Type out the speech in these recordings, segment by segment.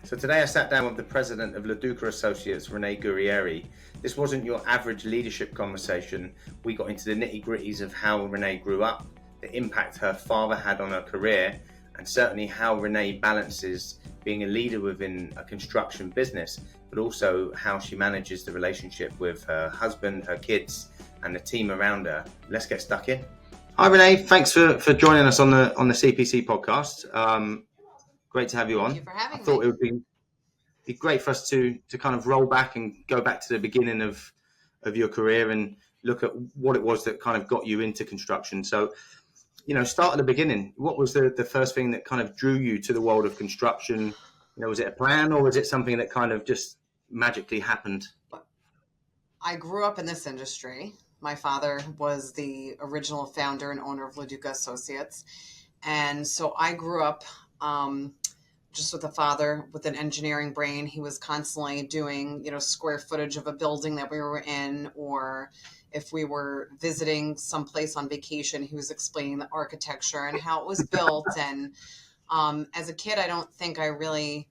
So today I sat down with the president of LoDuca Associates, Renee Guerrieri. This wasn't your average leadership conversation. We got into the nitty-gritties of how Renee grew up, the impact her father had on her career, and certainly how Renee balances being a leader within a construction business, but also how she manages the relationship with her husband, her kids, and the team around her. Let's get stuck in. Hi Renee, thanks for joining us on the CPC podcast. Great to have you on. Thank you for having I thought me. it would be great for us to kind of roll back and go back to the beginning of your career and look at what it was that kind of got you into construction. So, start at the beginning. What was the first thing that kind of drew you to the world of construction? Was it a plan or was it something that kind of just magically happened? I grew up in this industry. My father was the original founder and owner of LoDuca Associates. And so I grew up just with a father with an engineering brain. He was constantly doing, square footage of a building that we were in, or if we were visiting someplace on vacation, he was explaining the architecture and how it was built. And as a kid, I don't think I really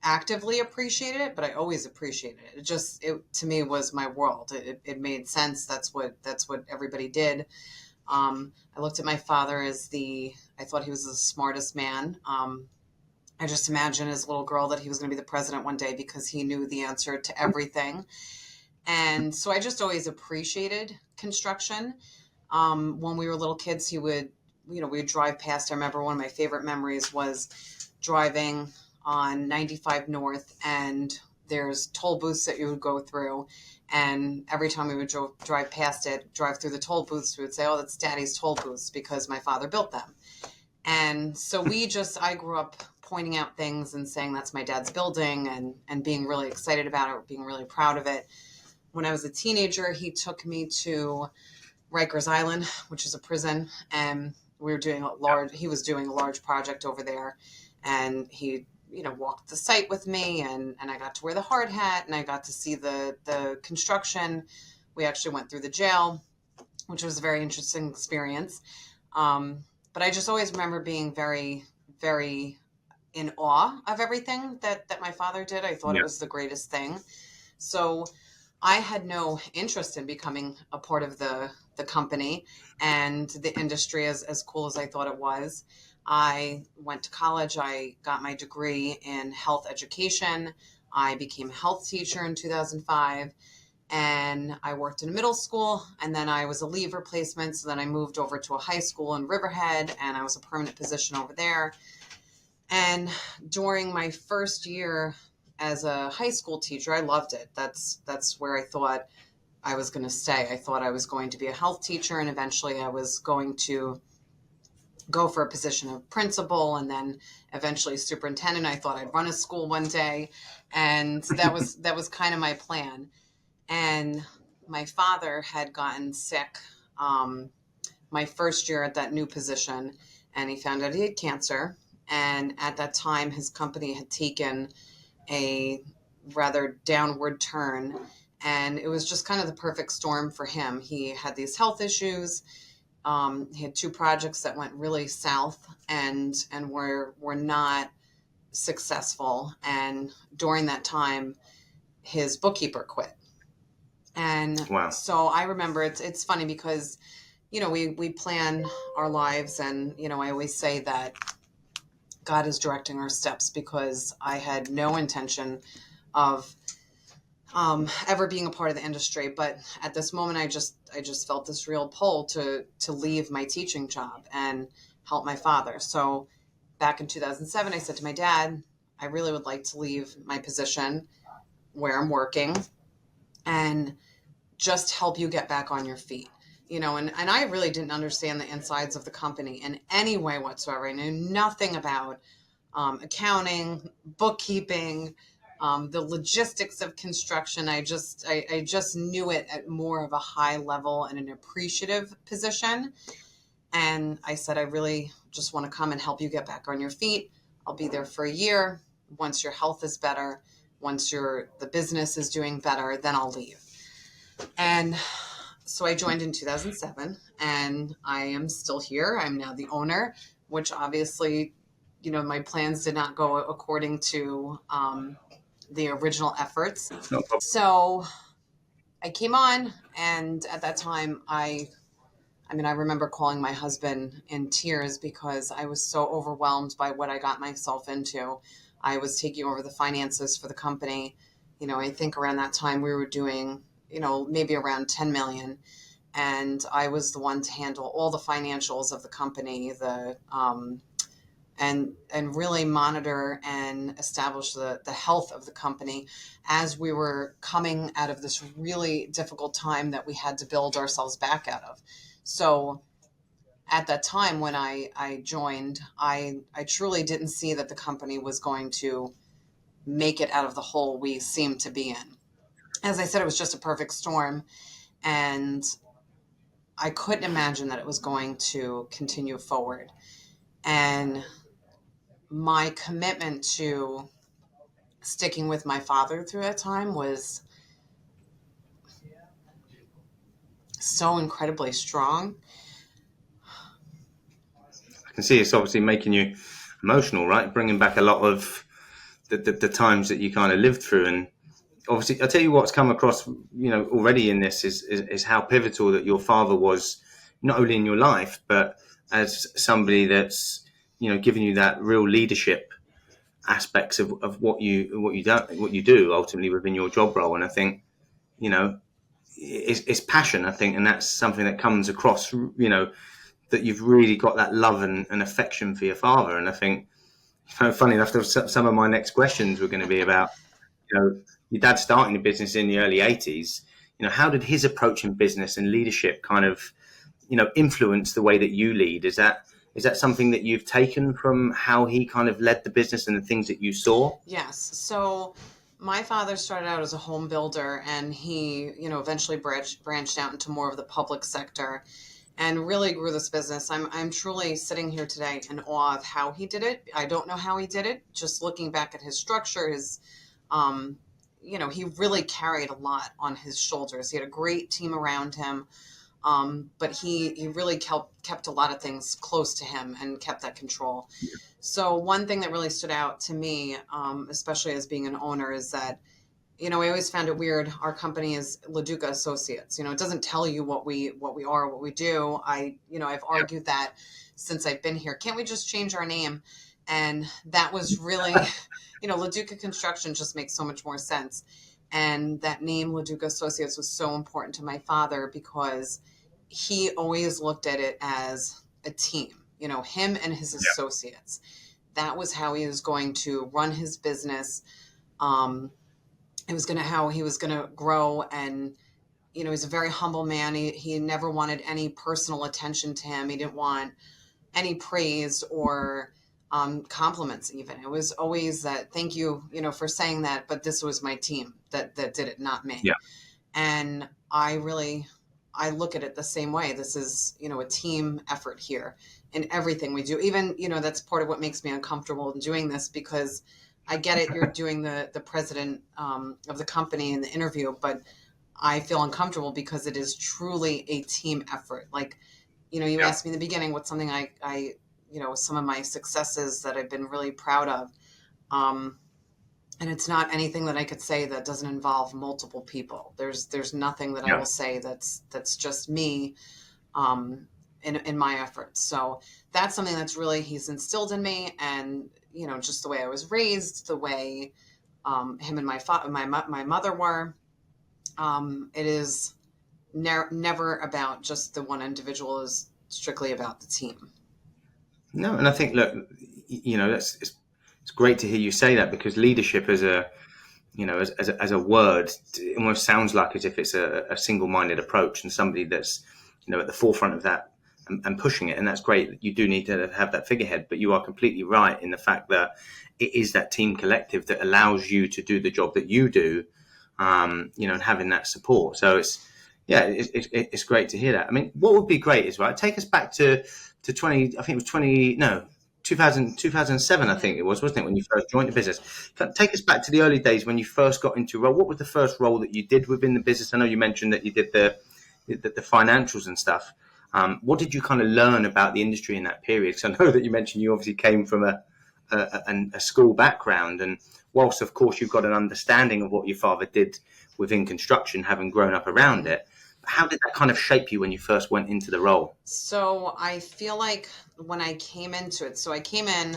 actively appreciated it, but I always appreciated it. It to me was my world. It made sense. That's what everybody did. I looked at my father as I thought he was the smartest man. I just imagined as a little girl that he was going to be the president one day because he knew the answer to everything. And so I just always appreciated construction. When we were little kids, he would, we'd drive past. I remember one of my favorite memories was driving on 95 North, and there's toll booths that you would go through. And every time we would drive through the toll booths, we would say, oh, that's Daddy's toll booths because my father built them. And so I grew up pointing out things and saying that's my dad's building and being really excited about it, being really proud of it. When I was a teenager, he took me to Rikers Island, which is a prison, and he was doing a large project over there, and he walked the site with me, and I got to wear the hard hat, and I got to see the construction. We actually went through the jail, which was a very interesting experience. But I just always remember being very, very in awe of everything that my father did. I thought it was the greatest thing. So I had no interest in becoming a part of the company and the industry as cool as I thought it was. I went to college. I got my degree in health education. I became a health teacher in 2005, and I worked in a middle school, and then I was a leave replacement. So then I moved over to a high school in Riverhead, and I was a permanent position over there. And during my first year as a high school teacher, I loved it. That's where I thought I was going to stay. I thought I was going to be a health teacher, and eventually I was going to go for a position of principal and then eventually superintendent. I thought I'd run a school one day, and that was kind of my plan. And my father had gotten sick my first year at that new position, and he found out he had cancer. And at that time, his company had taken a rather downward turn, and it was just kind of the perfect storm for him. He had these health issues. He had two projects that went really south and were not successful. And during that time, his bookkeeper quit. And Wow. So I remember it's funny because, we plan our lives, and, I always say that God is directing our steps, because I had no intention of ever being a part of the industry. But at this moment, I just felt this real pull to leave my teaching job and help my father. So back in 2007, I said to my dad, I really would like to leave my position where I'm working and just help you get back on your feet. And I really didn't understand the insides of the company in any way whatsoever. I knew nothing about accounting, bookkeeping, the logistics of construction. I just knew it at more of a high level and an appreciative position. And I said, I really just want to come and help you get back on your feet. I'll be there for a year. Once your health is better, once the business is doing better, then I'll leave. And so I joined in 2007, and I am still here. I'm now the owner, which obviously my plans did not go according to the original efforts. No problem. So I came on, and at that time, I remember calling my husband in tears because I was so overwhelmed by what I got myself into. I was taking over the finances for the company. I think around that time we were doing, maybe around 10 million. And I was the one to handle all the financials of the company, and really monitor and establish the health of the company as we were coming out of this really difficult time that we had to build ourselves back out of. So at that time when I joined, I truly didn't see that the company was going to make it out of the hole we seemed to be in. As I said, it was just a perfect storm, and I couldn't imagine that it was going to continue forward. And my commitment to sticking with my father through that time was so incredibly strong. I can see it's obviously making you emotional, right? Bringing back a lot of the times that you kind of lived through. And obviously, I'll tell you what's come across, already in this is how pivotal that your father was, not only in your life, but as somebody that's, giving you that real leadership aspects of what you do ultimately within your job role. And I think, it's passion, I think, and that's something that comes across, that you've really got that love and affection for your father. And I think, funny enough, some of my next questions were going to be about, your dad starting the business in the early 80s. How did his approach in business and leadership kind of, influence the way that you lead? Is that something that you've taken from how he kind of led the business and the things that you saw? Yes. So my father started out as a home builder, and he, eventually branched out into more of the public sector and really grew this business. I'm truly sitting here today in awe of how he did it. I don't know how he did it. Just looking back at his structure, he really carried a lot on his shoulders. He had a great team around him. But he really kept a lot of things close to him and kept that control. So one thing that really stood out to me, especially as being an owner, is that, I always found it weird. Our company is LoDuca Associates. It doesn't tell you what we are, what we do. I've argued that since I've been here. Can't we just change our name? And that was really, LoDuca Construction just makes so much more sense. And that name, LoDuca Associates, was so important to my father because he always looked at it as a team, him and his associates. That was how he was going to run his business. How he was going to grow. And, he's a very humble man. He never wanted any personal attention to him. He didn't want any praise or compliments even. It was always that, thank you, for saying that, but this was my team that did it, not me. Yeah. And I look at it the same way. This is, a team effort here in everything we do. Even, that's part of what makes me uncomfortable in doing this, because I get it. You're doing the president of the company in the interview, but I feel uncomfortable because it is truly a team effort. Like, you asked me in the beginning, what's something I some of my successes that I've been really proud of. And it's not anything that I could say that doesn't involve multiple people. There's nothing that I will say that's just me in my efforts. So that's something that's really, he's instilled in me, and, just the way I was raised, the way him and my mother were. It is never about just the one individual. Is strictly about the team. No, and I think, look, it's great to hear you say that, because leadership as a word, it almost sounds like as if it's a single-minded approach, and somebody that's, at the forefront of that and pushing it. And that's great. You do need to have that figurehead, but you are completely right in the fact that it is that team collective that allows you to do the job that you do, and having that support. So it's great to hear that. I mean, what would be great is, right, take us back to 2007, I think it was, wasn't it, when you first joined the business? Take us back to the early days when you first got into a role. What was the first role that you did within the business? I know you mentioned that you did the financials and stuff. What did you kind of learn about the industry in that period? Because I know that you mentioned you obviously came from a a school background, and whilst of course you've got an understanding of what your father did within construction, having grown up around it, how did that kind of shape you when you first went into the role? So I feel like when I came into it, so I came in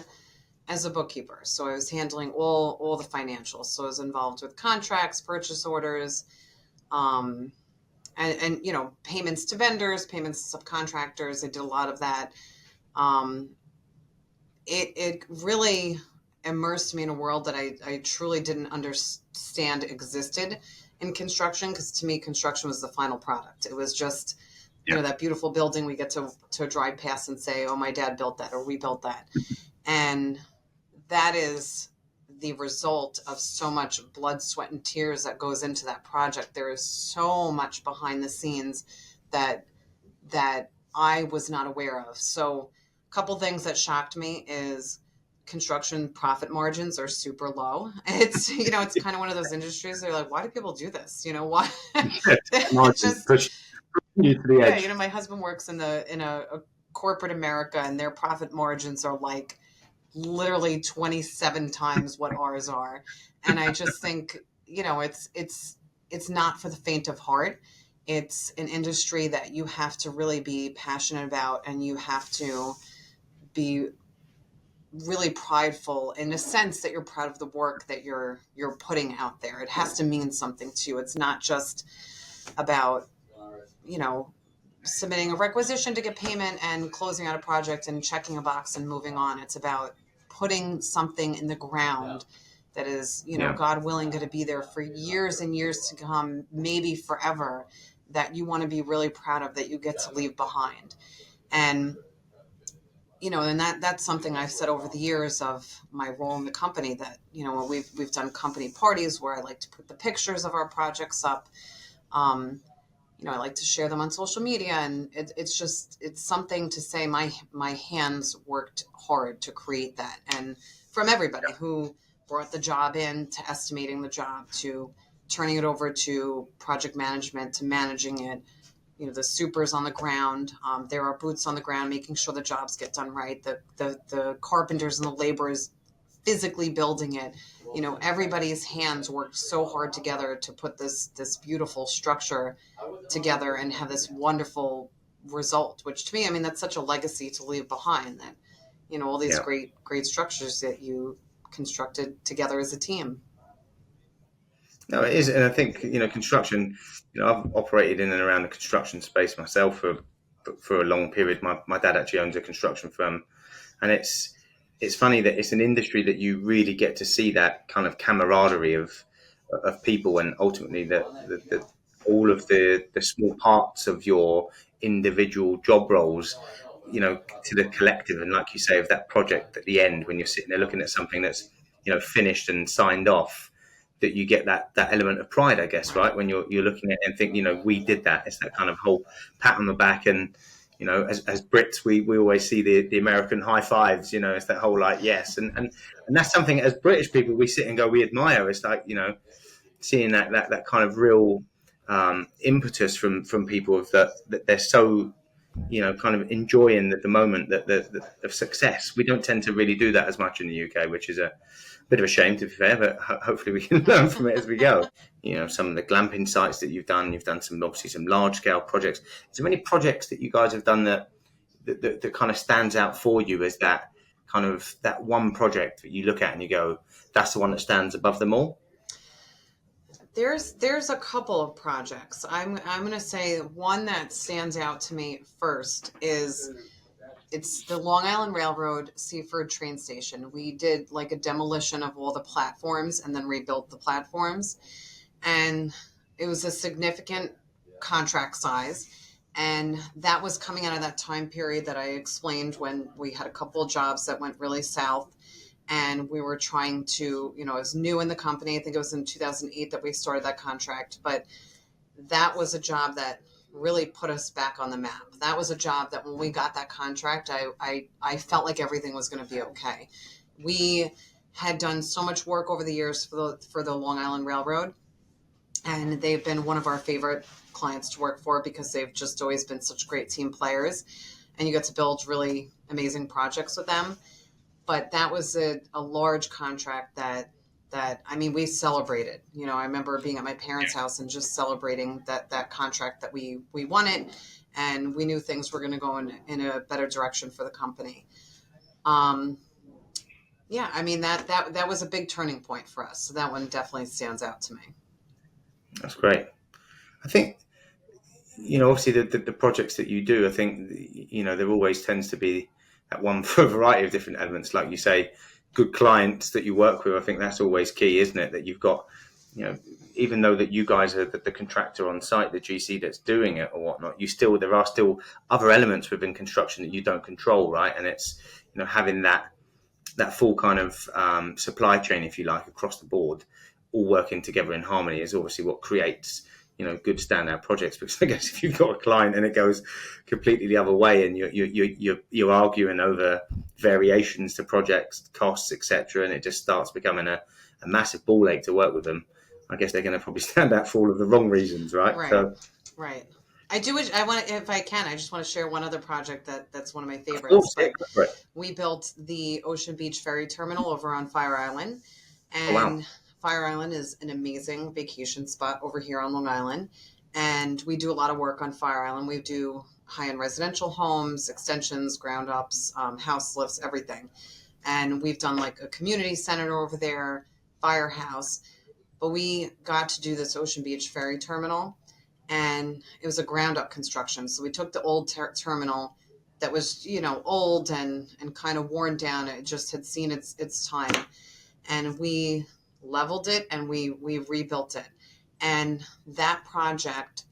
as a bookkeeper. So I was handling all the financials. So I was involved with contracts, purchase orders, um, and payments to vendors, payments to subcontractors. I did a lot of that. Um, it really immersed me in a world that I truly didn't understand existed in construction, because to me construction was the final product. It was just Yeah. that beautiful building we get to drive past and say, oh, my dad built that, or we built that. And that is the result of so much blood, sweat, and tears that goes into that project. There is so much behind the scenes that I was not aware of. So a couple things that shocked me is construction profit margins are super low. It's it's kind of one of those industries. They're like, why do people do this? Why? It's Margins just, push you to the yeah. edge. My husband works in a corporate America, and their profit margins are like literally 27 times what ours are. And I just think, it's not for the faint of heart. It's an industry that you have to really be passionate about, and you have to be really prideful, in a sense that you're proud of the work that you're putting out there. It has to mean something to you. It's not just about, you know, submitting a requisition to get payment and closing out a project and checking a box and moving on. It's about putting something in the ground that is, Yeah. God willing, going to be there for years and years to come, maybe forever, that you want to be really proud of, that you get to leave behind. And and that's something I've said over the years of my role in the company, that when we've done company parties where I like to put the pictures of our projects up. I like to share them on social media, and it's something to say my hands worked hard to create that. And from everybody who brought the job in, to estimating the job, to turning it over to project management, to managing it, the supers on the ground. There are boots on the ground, making sure the jobs get done right. The carpenters and the laborers physically building it. Everybody's hands worked so hard together to put this beautiful structure together and have this wonderful result, which to me, that's such a legacy to leave behind, that all these Yeah. great structures that you constructed together as a team. No, it is, and I think construction. I've operated in and around the construction space myself for a long period. My dad actually owns a construction firm, and it's funny that it's an industry that you really get to see that kind of camaraderie of people, and ultimately the all of the small parts of your individual job roles, to the collective, and like you say, of that project at the end, when you're sitting there looking at something that's finished and signed off, that you get that element of pride, I guess, right? When you're looking at it and think, we did that. It's that kind of whole pat on the back, and as Brits, we always see the American high fives. It's that whole like yes, and that's something as British people we sit and go, we admire. It's like seeing that kind of real impetus from people that they're so kind of enjoying the moment of success. We don't tend to really do that as much in the UK, which is a bit of a shame, to be fair, but hopefully we can learn from it as we go. Some of the glamping sites that you've done some, obviously, some large scale projects. Is there any projects that you guys have done that kind of stands out for you as that kind of that one project that you look at and you go, that's the one that stands above them all? There's a couple of projects. I'm going to say one that stands out to me first is, it's the Long Island Railroad Seaford train station. We did like a demolition of all the platforms and then rebuilt the platforms. And it was a significant contract size. And that was coming out of that time period that I explained, when we had a couple of jobs that went really south. And we were trying to, I was new in the company. I think it was in 2008 that we started that contract. But that was a job that really put us back on the map. That was a job that when we got that contract, I felt like everything was going to be okay. We had done so much work over the years for the Long Island Railroad, and they've been one of our favorite clients to work for, because they've just always been such great team players, and you get to build really amazing projects with them. but that was a large contract that I mean, we celebrated. I remember being at my parents' house and just celebrating that contract that we won it, and we knew things were going to go in a better direction for the company. Um, yeah, I mean that was a big turning point for us. So that one definitely stands out to me. That's great. I think, obviously the projects that you do, I think, there always tends to be that one for a variety of different elements. Like you say, good clients that you work with, I think that's always key, isn't it? That you've got, even though that you guys are the contractor on site, the GC that's doing it or whatnot, there are still other elements within construction that you don't control, right? And it's, having that full kind of supply chain, if you like, across the board, all working together in harmony is obviously what creates, good standout projects. Because I guess if you've got a client and it goes completely the other way, and you're arguing over variations to projects, costs, etc., and it just starts becoming a massive ball ache to work with them, I guess they're going to probably stand out for all of the wrong reasons, right? Right. So, Right. I do. I want, if I can, I just want to share one other project that's one of my of favorites. course, yeah, But go for it. we built the Ocean Beach Ferry Terminal over on Fire Island, Oh, wow. and Fire Island is an amazing vacation spot over here on Long Island. And we do a lot of work on Fire Island. We do high-end residential homes, extensions, ground ups, house lifts, everything. And we've done like a community center over there, firehouse. But we got to do this Ocean Beach Ferry Terminal, and it was a ground up construction. So we took the old terminal that was, old and kind of worn down. It just had seen its time, and we leveled it and we rebuilt it. And that project,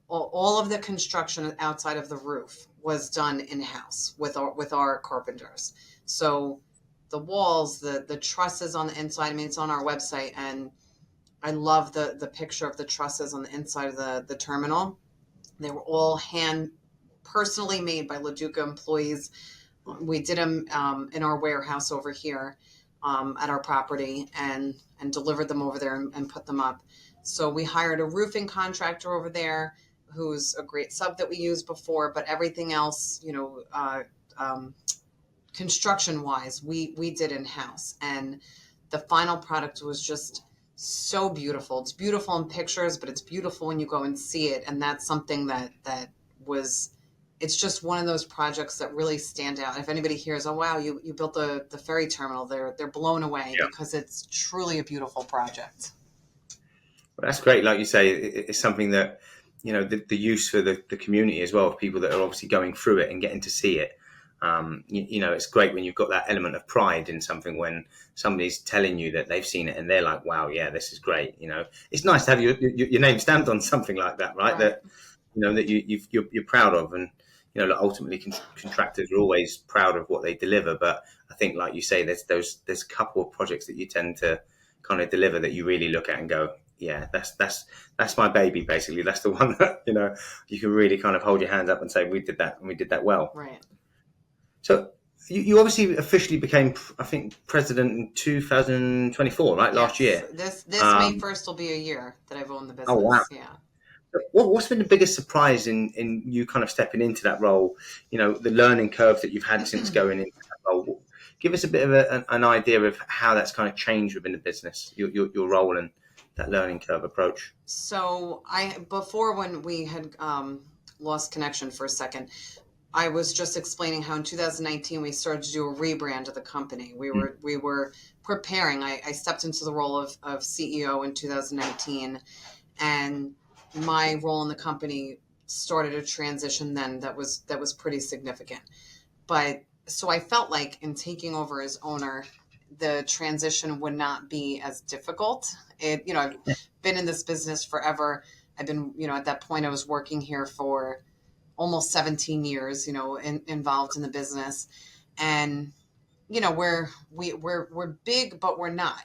all of the construction outside of the roof was done in house with our carpenters. So the walls, the trusses on the inside. I mean, it's on our website, and I love the picture of the trusses on the inside of the terminal. They were all personally made by LoDuca employees. We did them in our warehouse over here at our property, and delivered them over there and put them up. So we hired a roofing contractor over there who's a great sub that we used before, but everything else, construction wise, we did in house. And the final product was just so beautiful. It's beautiful in pictures, but it's beautiful when you go and see it. And that's something that was, it's just one of those projects that really stand out. If anybody hears, oh wow, you built the ferry terminal, they're blown away, Yeah. because it's truly a beautiful project. Well, that's great. Like you say, it's something that, the use for the community as well, of people that are obviously going through it and getting to see it. It's great when you've got that element of pride in something, when somebody's telling you that they've seen it and they're like, wow, yeah, this is great. It's nice to have your name stamped on something like that, right? That, that you're proud of. And, ultimately contractors are always proud of what they deliver. But I think, like you say, there's a couple of projects that you tend to kind of deliver that you really look at and go, yeah, that's my baby, basically. That's the one that, you can really kind of hold your hands up and say, we did that, and we did that well. Right. So you obviously officially became, I think, president in 2024, right? Yes. Last year. This May 1st will be a year that I've owned the business. Oh, wow. Yeah. What's been the biggest surprise in you kind of stepping into that role? The learning curve that you've had since going into that role. Give us a bit of an idea of how that's kind of changed within the business, your role and that learning curve approach. So before, when we had lost connection for a second, I was just explaining how in 2019 we started to do a rebrand of the company. We were preparing. I stepped into the role of CEO in 2019, and my role in the company started a transition then that was pretty significant. But so I felt like in taking over as owner, the transition would not be as difficult. I've been in this business forever. I've been, at that point I was working here for almost 17 years, involved in the business. And, we're big, but we're not,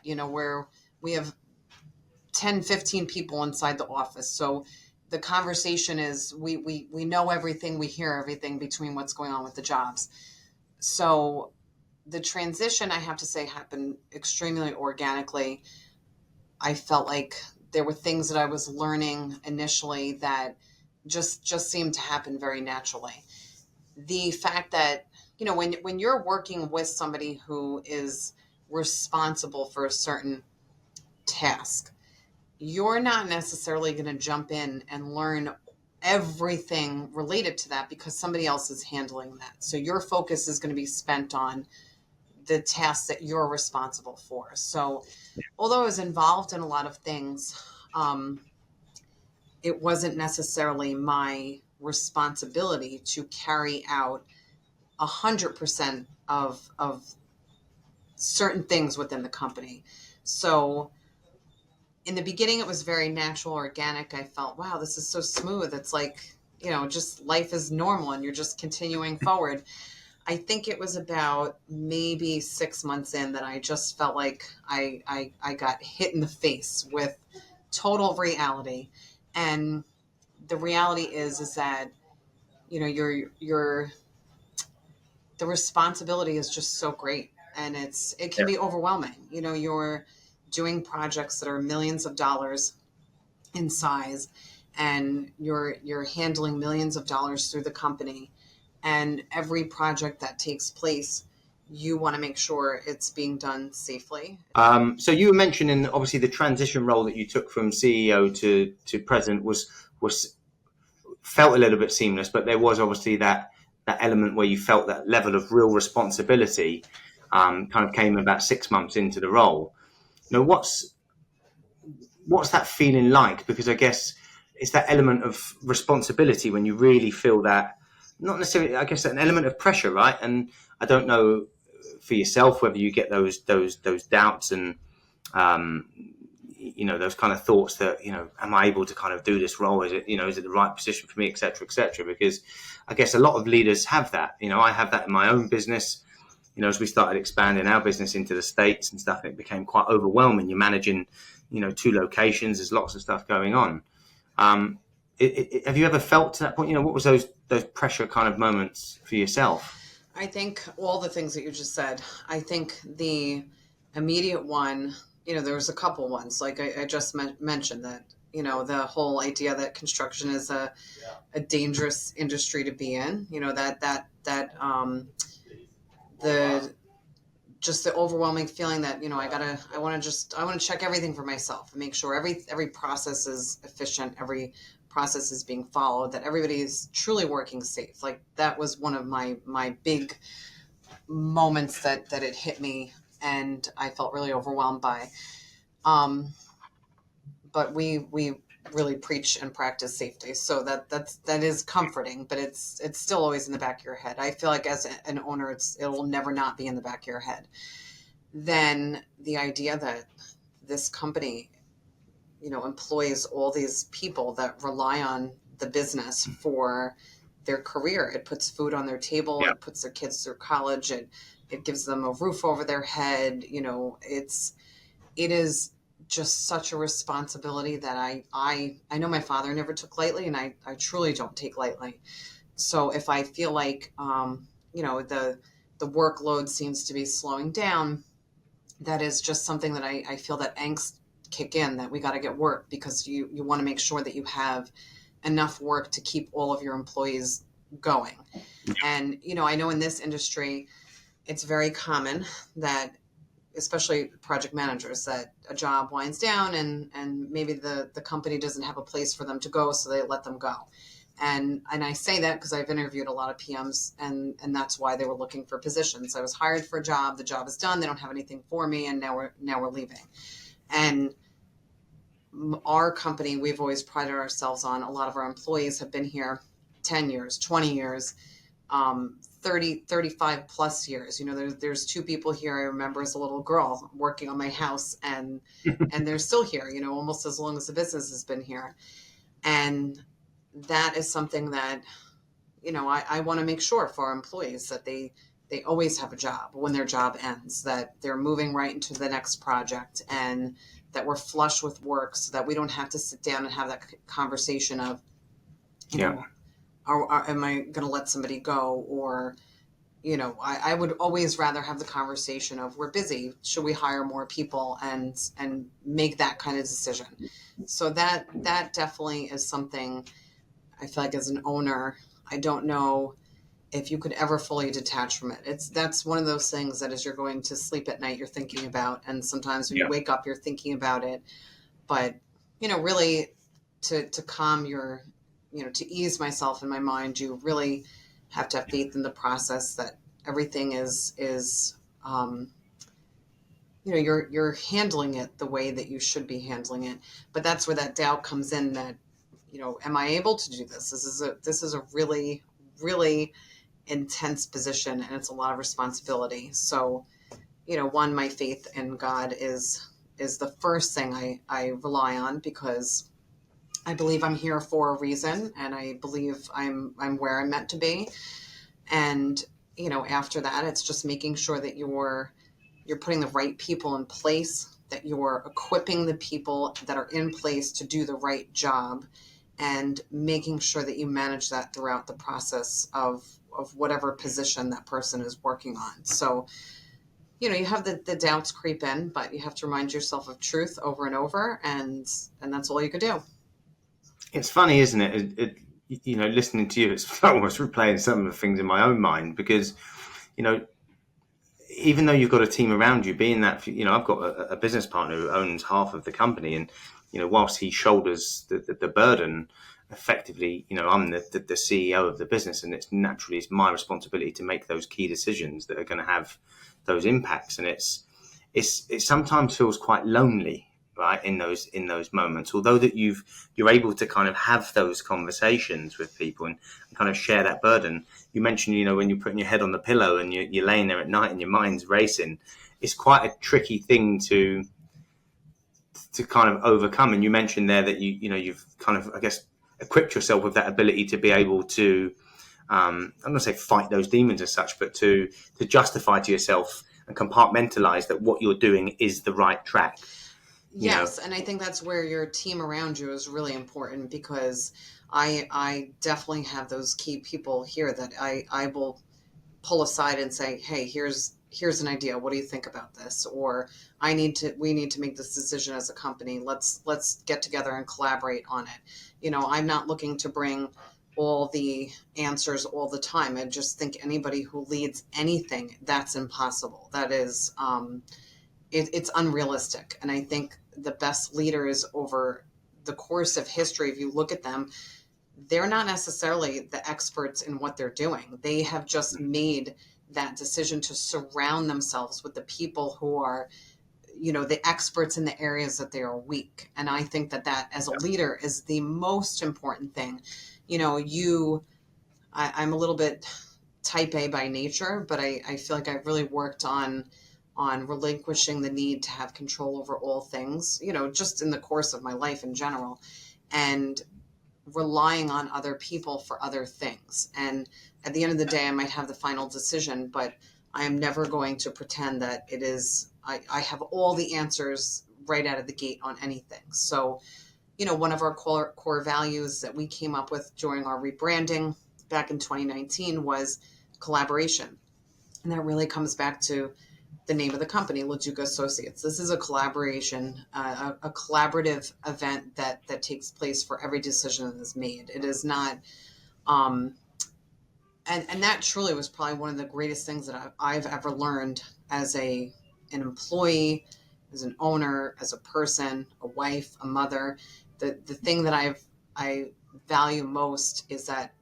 we have 10, 15 people inside the office. So the conversation is, we know everything, we hear everything between what's going on with the jobs. So the transition, I have to say, happened extremely organically. I felt like there were things that I was learning initially that just seemed to happen very naturally. The fact that, when you're working with somebody who is responsible for a certain task, you're not necessarily going to jump in and learn everything related to that because somebody else is handling that. So your focus is going to be spent on the tasks that you're responsible for. So although I was involved in a lot of things, it wasn't necessarily my responsibility to carry out 100% of certain things within the company. So in the beginning, it was very natural, organic. I felt, wow, this is so smooth. It's like, just life is normal and you're just continuing forward. I think it was about maybe 6 months in that I just felt like I got hit in the face with total reality. And the reality is that, you're the responsibility is just so great, and it can Yeah. be overwhelming. You're doing projects that are millions of dollars in size, and you're handling millions of dollars through the company, and every project that takes place, you want to make sure it's being done safely. So you were mentioning obviously the transition role that you took from CEO to president was felt a little bit seamless, but there was obviously that element where you felt that level of real responsibility kind of came about 6 months into the role. Now, what's that feeling like? Because I guess it's that element of responsibility when you really feel that, not necessarily, I guess, an element of pressure, right? And I don't know for yourself whether you get those doubts and um, those kind of thoughts that, am I able to kind of do this role? Is it the right position for me, et cetera, et cetera? Because I guess a lot of leaders have that. I have that in my own business. As we started expanding our business into the States and stuff, it became quite overwhelming. You're managing, 2 locations. There's lots of stuff going on. Have you ever felt to that point? What was those pressure kind of moments for yourself? I think all the things that you just said. I think the immediate one, there was a couple ones. Like I just mentioned that, the whole idea that construction is a dangerous industry to be in. The just the overwhelming feeling that, I want to check everything for myself and make sure every process is efficient, every process is being followed, that everybody is truly working safe. Like that was one of my big moments that it hit me, and I felt really overwhelmed by. But we really preach and practice safety, so that is comforting. But it's still always in the back of your head. I feel like as an owner, it'll never not be in the back of your head. Then the idea that this company, employs all these people that rely on the business for their career. It puts food on their table. Yeah. It puts their kids through college. It gives them a roof over their head. It is just such a responsibility that I know my father never took lightly, and I truly don't take lightly. So if I feel like, the workload seems to be slowing down, that is just something that I feel that angst kick in, that we got to get work, because you want to make sure that you have enough work to keep all of your employees going. And, I know in this industry, it's very common that, especially project managers, that a job winds down and maybe the company doesn't have a place for them to go, so they let them go. And I say that because I've interviewed a lot of PMs, and that's why they were looking for positions. I was hired for a job, the job is done, they don't have anything for me, and now we're leaving. And our company, we've always prided ourselves on, a lot of our employees have been here 10 years, 20 years, 30, 35 plus years. There's 2 people here I remember as a little girl working on my house, and they're still here, almost as long as the business has been here. And that is something that, I want to make sure for our employees that they always have a job when their job ends, that they're moving right into the next project, and that we're flush with work, so that we don't have to sit down and have that conversation of, am I going to let somebody go? Or, I would always rather have the conversation of, we're busy, should we hire more people, and make that kind of decision. So that definitely is something I feel like as an owner, I don't know if you could ever fully detach from it. That's one of those things that as you're going to sleep at night, you're thinking about, and sometimes when you Yeah. wake up, you're thinking about it. But really, to calm your, to ease myself in my mind, you really have to have faith in the process that everything is you're handling it the way that you should be handling it. But that's where that doubt comes in, that am I able to do this? This is a really, really intense position, and it's a lot of responsibility. So one, my faith in God is the first thing I rely on, because I believe I'm here for a reason, and I believe I'm where I'm meant to be. And after that, it's just making sure that you're putting the right people in place, that you're equipping the people that are in place to do the right job, and making sure that you manage that throughout the process of whatever position that person is working on. So, you have the doubts creep in, but you have to remind yourself of truth over and over, and that's all you could do. It's funny, isn't it? Listening to you, it's almost replaying some of the things in my own mind, because, you know, even though you've got a team around you, being that, I've got a business partner who owns half of the company, and, whilst he shoulders the burden, effectively, I'm the CEO of the business, and it's my responsibility to make those key decisions that are going to have those impacts. And it sometimes feels quite lonely, right, in those moments, although that you're able to kind of have those conversations with people and kind of share that burden. You mentioned, when you're putting your head on the pillow and you're laying there at night and your mind's racing, it's quite a tricky thing to kind of overcome. And you mentioned there that you've kind of, I guess, equipped yourself with that ability to be able to, I'm not going to say fight those demons as such, but to justify to yourself and compartmentalize that what you're doing is the right track. Yes, and I think that's where your team around you is really important, because I definitely have those key people here that I will pull aside and say, hey, here's an idea. What do you think about this? Or we need to make this decision as a company. Let's get together and collaborate on it. I'm not looking to bring all the answers all the time. I just think anybody who leads anything, that's impossible. That is, it's unrealistic. And I think the best leaders over the course of history, if you look at them, they're not necessarily the experts in what they're doing. They have just made that decision to surround themselves with the people who are, the experts in the areas that they are weak. And I think that as a leader is the most important thing. I'm a little bit type A by nature, but I feel like I've really worked on relinquishing the need to have control over all things, just in the course of my life in general, and relying on other people for other things. And at the end of the day, I might have the final decision, but I am never going to pretend that I have all the answers right out of the gate on anything. So, one of our core values that we came up with during our rebranding back in 2019 was collaboration. And that really comes back to the name of the company, LoDuca Associates. This is a collaboration, a collaborative event that takes place for every decision that is made. It is not, and that truly was probably one of the greatest things that I've ever learned as an employee, as an owner, as a person, a wife, a mother. The thing that I value most is that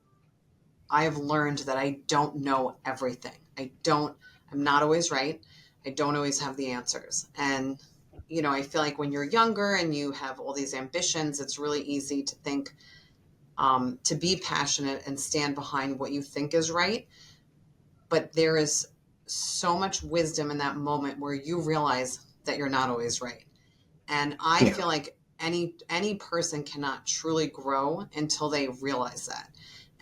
I have learned that I don't know everything. I'm not always right. I don't always have the answers. And, I feel like when you're younger and you have all these ambitions, it's really easy to think, to be passionate and stand behind what you think is right. But there is so much wisdom in that moment where you realize that you're not always right. And I feel like any person cannot truly grow until they realize that.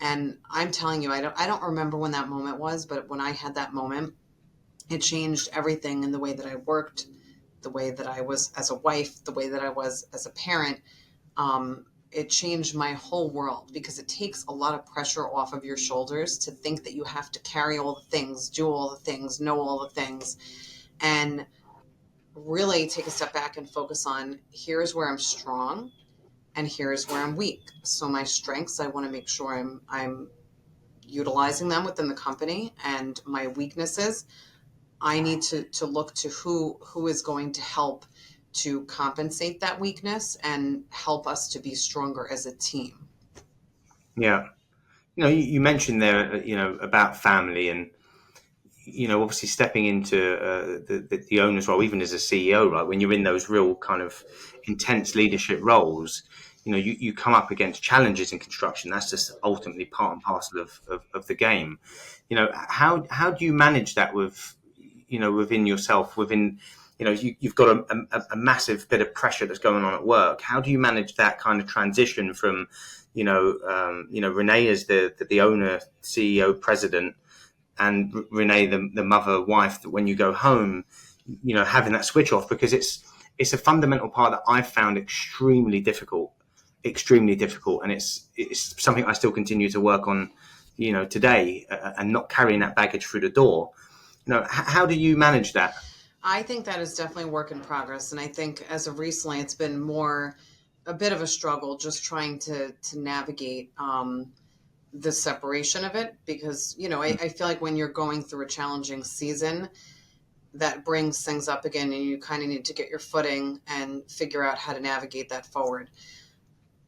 And I'm telling you, I don't remember when that moment was, but when I had that moment, it changed everything in the way that I worked, the way that I was as a wife, the way that I was as a parent. It changed my whole world, because it takes a lot of pressure off of your shoulders to think that you have to carry all the things, do all the things, know all the things, and really take a step back and focus on, here's where I'm strong and here's where I'm weak. So my strengths, I want to make sure I'm utilizing them within the company and my weaknesses, I need to look to who is going to help to compensate that weakness and help us to be stronger as a team. Yeah. You mentioned there, about family and, obviously stepping into the owner's role, even as a CEO, right? When you're in those real kind of intense leadership roles, you come up against challenges in construction. That's just ultimately part and parcel of the game. How do you manage that within yourself, you've got a massive bit of pressure that's going on at work. How do you manage that kind of transition from, Renee as the owner, CEO, president, and Renee, the mother, wife, that when you go home, having that switch off, because it's a fundamental part that I've found extremely difficult. And it's something I still continue to work on, today, and not carrying that baggage through the door. How do you manage that? I think that is definitely a work in progress. And I think as of recently, it's been a bit of a struggle just trying to navigate the separation of it. Because, I feel like when you're going through a challenging season, that brings things up again, and you kind of need to get your footing and figure out how to navigate that forward.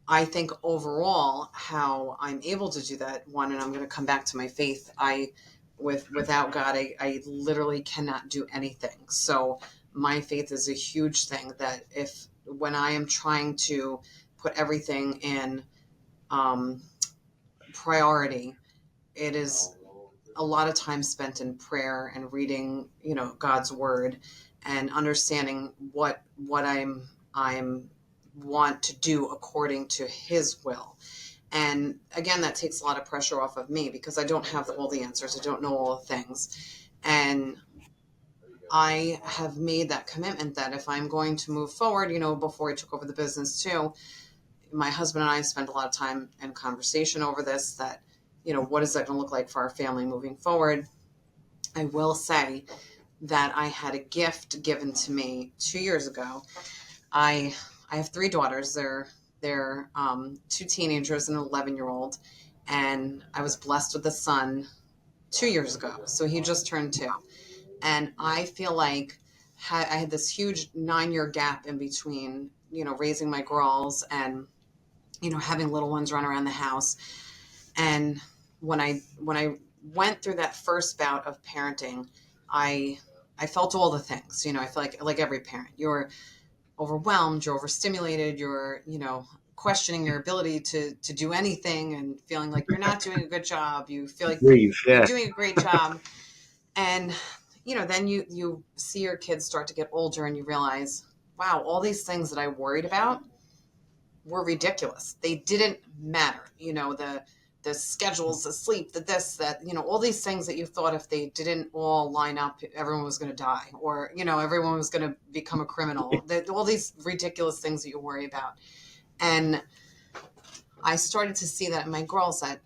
I think overall, how I'm able to do that, one, and I'm going to come back to my faith. Without God, I literally cannot do anything. So my faith is a huge thing, that when I am trying to put everything in priority, it is a lot of time spent in prayer and reading, God's word, and understanding what I'm want to do according to his will. And again, that takes a lot of pressure off of me, because I don't have all the answers. I don't know all the things. And I have made that commitment that if I'm going to move forward, before I took over the business too, my husband and I spent a lot of time and conversation over this, that, what is that going to look like for our family moving forward? I will say that I had a gift given to me 2 years ago. I have 3 daughters. They're 2 teenagers and an 11-year-old. And I was blessed with a son 2 years ago. So he just turned 2. And I feel like I had this huge 9-year gap in between, raising my girls and, having little ones run around the house. And when I went through that first bout of parenting, I felt all the things. I feel like every parent, you're overwhelmed, you're overstimulated, you're, questioning your ability to do anything, and feeling like you're not doing a good job. You feel like Breathe, you're yeah. doing a great job. And, then you see your kids start to get older, and you realize, wow, all these things that I worried about were ridiculous. They didn't matter. The schedules, the sleep, the this, that, all these things that you thought if they didn't all line up, everyone was going to die, or, everyone was going to become a criminal. All these ridiculous things that you worry about. And I started to see that in my girls, that,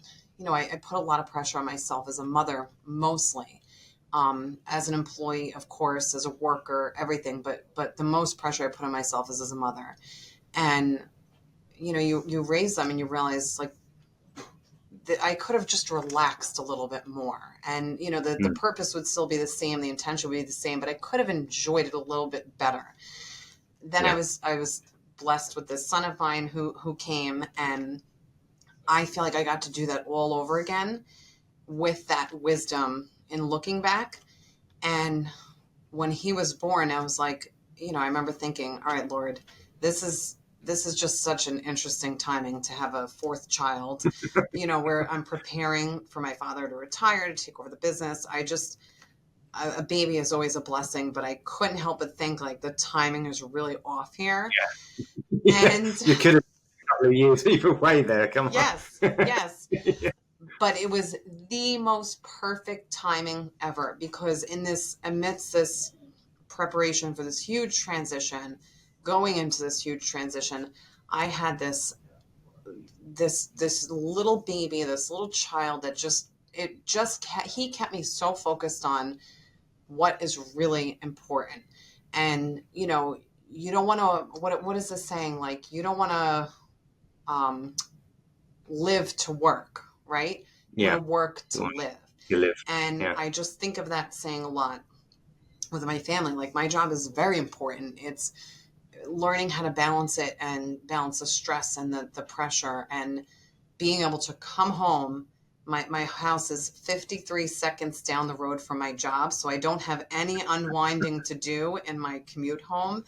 I put a lot of pressure on myself as a mother, mostly, as an employee, of course, as a worker, everything. But the most pressure I put on myself is as a mother. And, you raise them and you realize, like, I could have just relaxed a little bit more, and the purpose would still be the same, the intention would be the same, but I could have enjoyed it a little bit better. Then Yeah. I was blessed with this son of mine who came, and I feel like I got to do that all over again with that wisdom in looking back. And when he was born, I was like, I remember thinking, all right, Lord, this is just such an interesting timing to have a 4th child, where I'm preparing for my father to retire, to take over the business. A baby is always a blessing, but I couldn't help but think, like, the timing is really off here. Yeah. And You could have a couple of years either way there. Come on. yes, but it was the most perfect timing ever, because amidst this preparation for this huge transition, going into this huge transition, I had this little baby, this little child that he kept me so focused on what is really important. And you don't want to, what is this saying, like, you don't want to live to work, right? want Yeah. to work You to want live. you live. And Yeah. I just think of that saying a lot with my family. Like, my job is very important. It's learning how to balance it and balance the stress and the pressure, and being able to come home. My house is 53 seconds down the road from my job, so I don't have any unwinding to do in my commute home.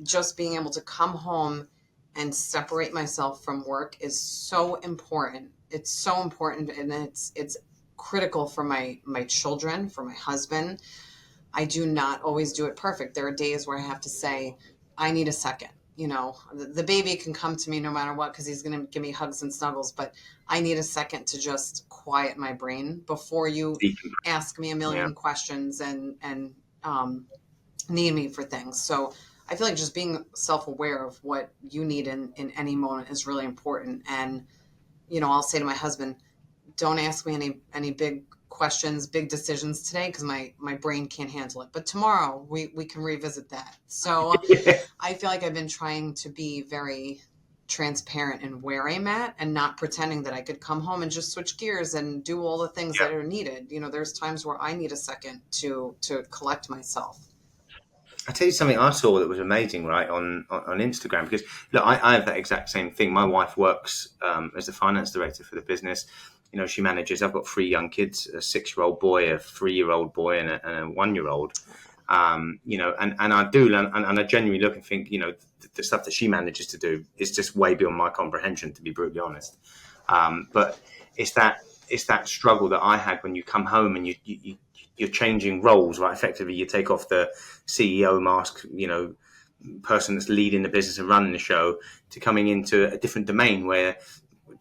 Just being able to come home and separate myself from work is so important. It's so important, and it's critical for my children, for my husband. I do not always do it perfect. There are days where I have to say, I need a second. You know, the baby can come to me no matter what because he's going to give me hugs and snuggles, but I need a second to just quiet my brain before you ask me a Yeah. million questions and need me for things. So I feel like just being self-aware of what you need in any moment is really important. And, you know, I'll say to my husband, don't ask me any big questions, big decisions today, because my brain can't handle it. But tomorrow we can revisit that. So I feel like I've been trying to be very transparent in where I'm at and not pretending that I could come home and just switch gears and do all the things Yeah. that are needed. You know, there's times where I need a second to collect myself. I tell you something I saw that was amazing, right, on Instagram. Because look, I have that exact same thing. My wife works as the finance director for the business. You know, she manages. I've got three young kids: a 6-year-old boy, a 3-year-old boy, and a 1-year-old. You know, and I do, and I genuinely look and think, you know, the stuff that she manages to do is just way beyond my comprehension, to be brutally honest. But it's that struggle that I had when you come home and you're changing roles, right? Effectively, you take off the CEO mask, you know, person that's leading the business and running the show, to coming into a different domain where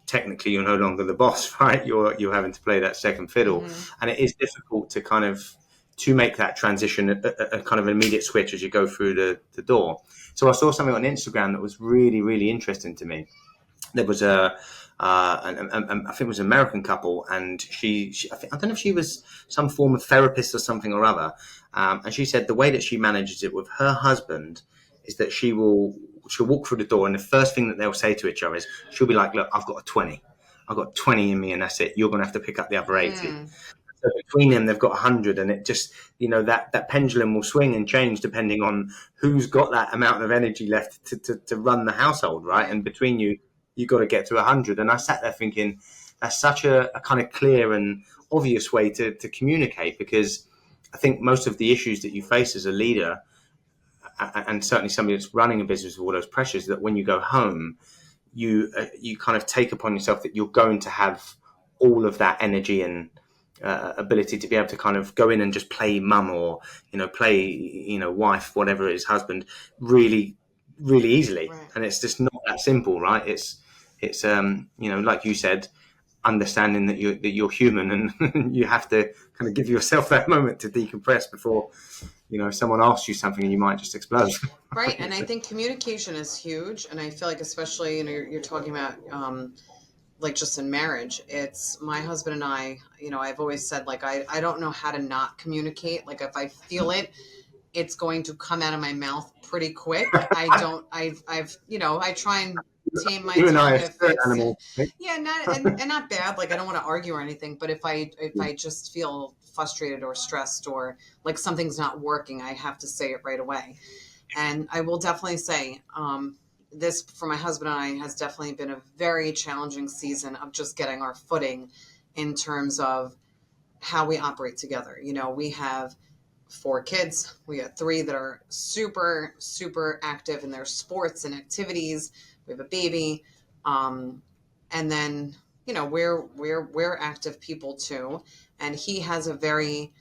technically you're no longer the boss, right? You're having to play that second fiddle, Mm-hmm. and it is difficult to make that transition a kind of an immediate switch as you go through the door. So I saw something on Instagram that was really, really interesting to me. There was I think it was an American couple, and I don't know if she was some form of therapist or something or other. And she said the way that she manages it with her husband is that she'll walk through the door, and the first thing that they'll say to each other is, she'll be like, "Look, I've got 20 in me, and that's it. You're going to have to pick up the other 80." Mm. So between them, they've got 100, and it just, you know, that pendulum will swing and change depending on who's got that amount of energy left to run the household, right? Right. And between you, you've got to get to 100. And I sat there thinking, that's such a kind of clear and obvious way to communicate, because I think most of the issues that you face as a leader, and certainly somebody that's running a business with all those pressures, that when you go home, you kind of take upon yourself that you're going to have all of that energy and ability to be able to kind of go in and just play mum, or, you know, play, you know, wife, whatever it is, husband, really, really easily. Right. And it's just not that simple, right? It's you know, like you said, understanding that you're human, and you have to kind of give yourself that moment to decompress before, you know, someone asks you something and you might just explode. Right. And I think communication is huge. And I feel like, especially, you know, you're talking about, like, just in marriage, it's my husband and I, you know, I've always said, like, I don't know how to not communicate. Like, if I feel it, it's going to come out of my mouth pretty quick. I've, you know, I try and tame my You and I tongue are if spirit it's, animals. yeah, and not bad. Like, I don't want to argue or anything, but if I just feel frustrated or stressed or like something's not working, I have to say it right away. And I will definitely say, this for my husband and I has definitely been a very challenging season of just getting our footing in terms of how we operate together. You know, we have 4 kids. We have 3 that are super, super active in their sports and activities. We have a baby. And then, you know, we're active people too. And he has a very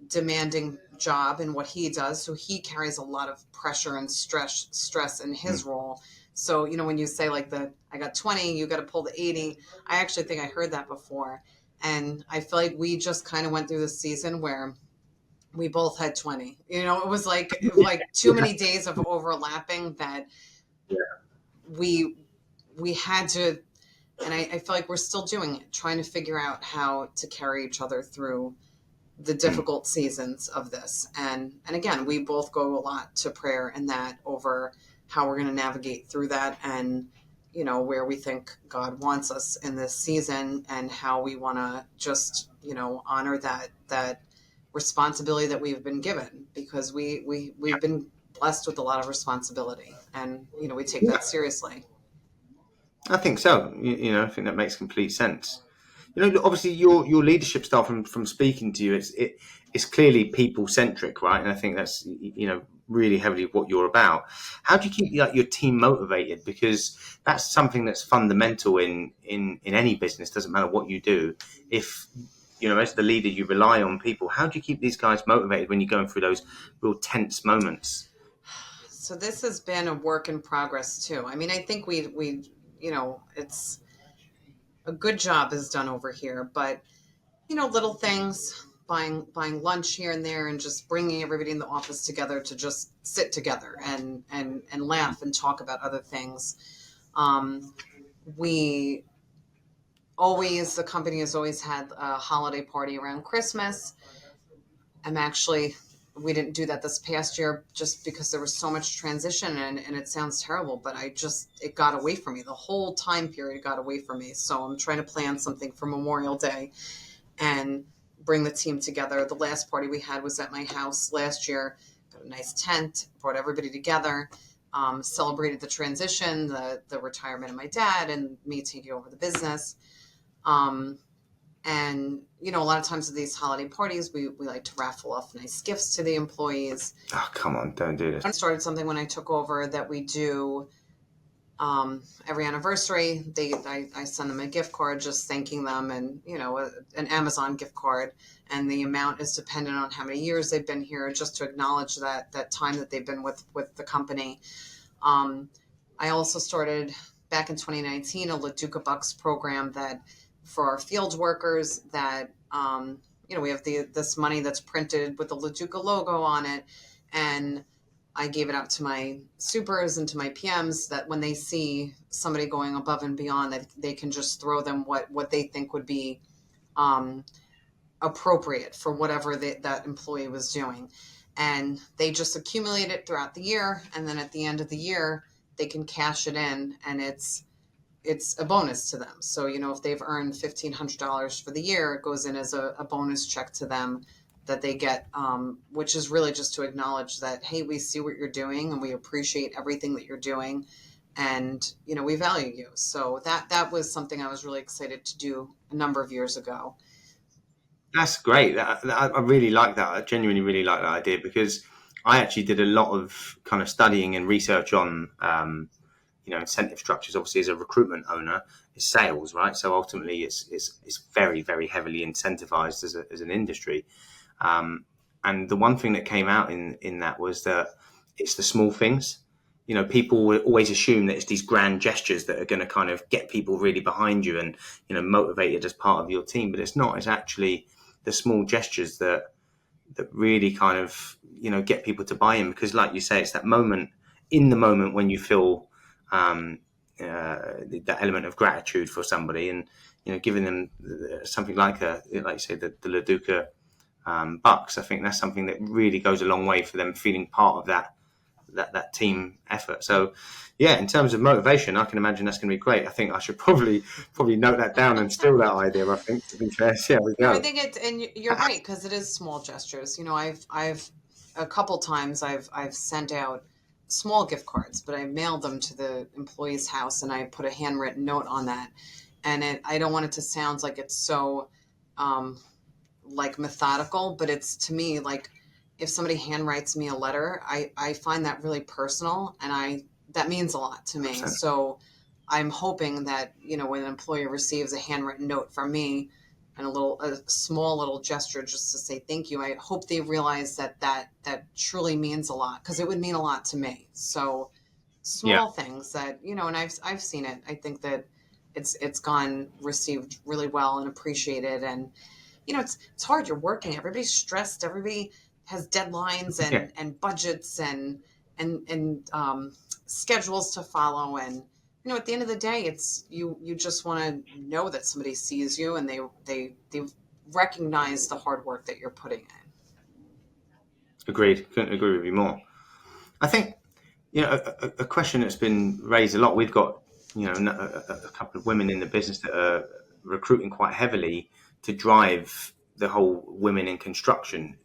demanding job in what he does, so he carries a lot of pressure and stress in his role. So, you know, when you say, like, I got 20, you got to pull the 80, I actually think I heard that before. And I feel like we just kind of went through this season where we both had 20. You know, it was like too many days of overlapping that we had to. And I feel like we're still doing it, trying to figure out how to carry each other through the difficult seasons of this. And again, we both go a lot to prayer and that over how we're going to navigate through that, and where we think God wants us in this season, and how we want to just, honor that responsibility that we've been given, because we've been blessed with a lot of responsibility, and, we take that seriously. I think so. I think that makes complete sense. Obviously your leadership style from speaking to you, it's clearly people centric, right? And I think that's really heavily what you're about. How do you keep your team motivated? Because that's something that's fundamental in any business. Doesn't matter what you do. If as the leader you rely on people, how do you keep these guys motivated when you're going through those real tense moments? So this has been a work in progress too. I mean, I think we it's a good job is done over here, but little things, buying lunch here and there, and just bringing everybody in the office together to just sit together and laugh and talk about other things. We the company has always had a holiday party around Christmas. We didn't do that this past year just because there was so much transition, and it sounds terrible, but it got away from me. The whole time period got away from me. So I'm trying to plan something for Memorial Day and bring the team together. The last party we had was at my house last year. Got a nice tent, brought everybody together, celebrated the transition, the retirement of my dad, and me taking over the business. And, a lot of times at these holiday parties, we like to raffle off nice gifts to the employees. Oh, come on, don't do this. I started something when I took over that we do every anniversary. I send them a gift card just thanking them, and, an Amazon gift card. And the amount is dependent on how many years they've been here, just to acknowledge that time that they've been with the company. I also started back in 2019 a LoDuca Bucks program that for our field workers that, we have this money that's printed with the LoDuca logo on it. And I gave it out to my supers and to my PMs that when they see somebody going above and beyond, that they can just throw them what they think would be appropriate for whatever that employee was doing. And they just accumulate it throughout the year. And then at the end of the year, they can cash it in, and it's a bonus to them. So, if they've earned $1,500 for the year, it goes in as a bonus check to them that they get, which is really just to acknowledge that, hey, we see what you're doing and we appreciate everything that you're doing, and, we value you. So that was something I was really excited to do a number of years ago. That's great. I really like that. I genuinely really like that idea, because I actually did a lot of kind of studying and research on incentive structures. Obviously, as a recruitment owner, it's sales, right? So ultimately, it's very, very heavily incentivized as an industry. And the one thing that came out in that was that it's the small things. People will always assume that it's these grand gestures that are going to kind of get people really behind you and motivated as part of your team. But it's not. It's actually the small gestures that really kind of get people to buy in, because, like you say, it's that moment in the moment when you feel that element of gratitude for somebody, and giving them something like you say, the LoDuca Bucks. I think that's something that really goes a long way for them feeling part of that team effort. So yeah, in terms of motivation, I can imagine that's going to be great. I think I should probably note that down and steal that idea. I think, to be fair, see how we go. I think and you're right, because it is small gestures. I've a couple times I've sent out small gift cards, but I mailed them to the employee's house, and I put a handwritten note on that. And I don't want it to sound like it's so like methodical, but it's, to me, like, if somebody handwrites me a letter, I find that really personal, and that mees a lot to me. 100%. So I'm hoping that, when an employee receives a handwritten note from me and a small little gesture just to say thank you, I hope they realize that truly means a lot, because it would mean a lot to me. So small things that, and I've seen it. I think that it's gone received really well and appreciated. And, it's hard. You're working. Everybody's stressed. Everybody has deadlines and budgets and schedules to follow. And, at the end of the day, it's you just want to know that somebody sees you and they recognize the hard work that you're putting in. Agreed. Couldn't agree with you more. I think, a question that's been raised a lot. We've got a couple of women in the business that are recruiting quite heavily to drive the whole women in construction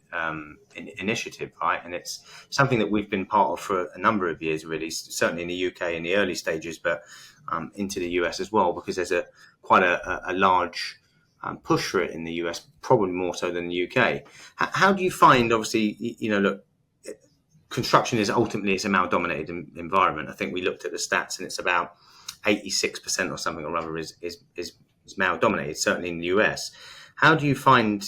initiative, right? And it's something that we've been part of for a number of years, really, certainly in the UK in the early stages, but into the US as well, because there's quite a large push for it in the US, probably more so than the UK. How do you find, obviously, look, construction is ultimately it's a male-dominated environment. I think we looked at the stats, and it's about 86% or something or other is male-dominated, certainly in the US. How do you find,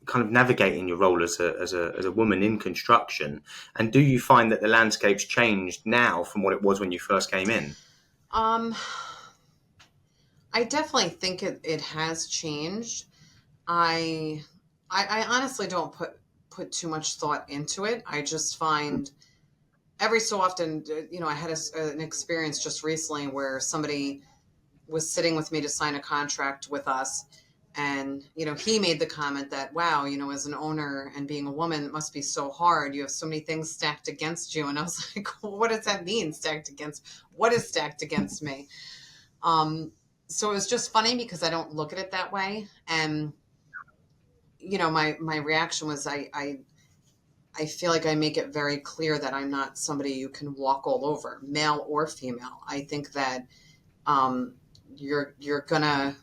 kind of navigating your role as a woman in construction, and do you find that the landscape's changed now from what it was when you first came in? I definitely think it has changed. I honestly don't put too much thought into it. I just find every so often, I had an experience just recently where somebody was sitting with me to sign a contract with us. And, he made the comment that, wow, as an owner and being a woman, it must be so hard. You have so many things stacked against you. And I was like, well, what does that mean? What is stacked against me? So it was just funny because I don't look at it that way. And, my reaction was I feel like I make it very clear that I'm not somebody you can walk all over, male or female. I think that you're gonna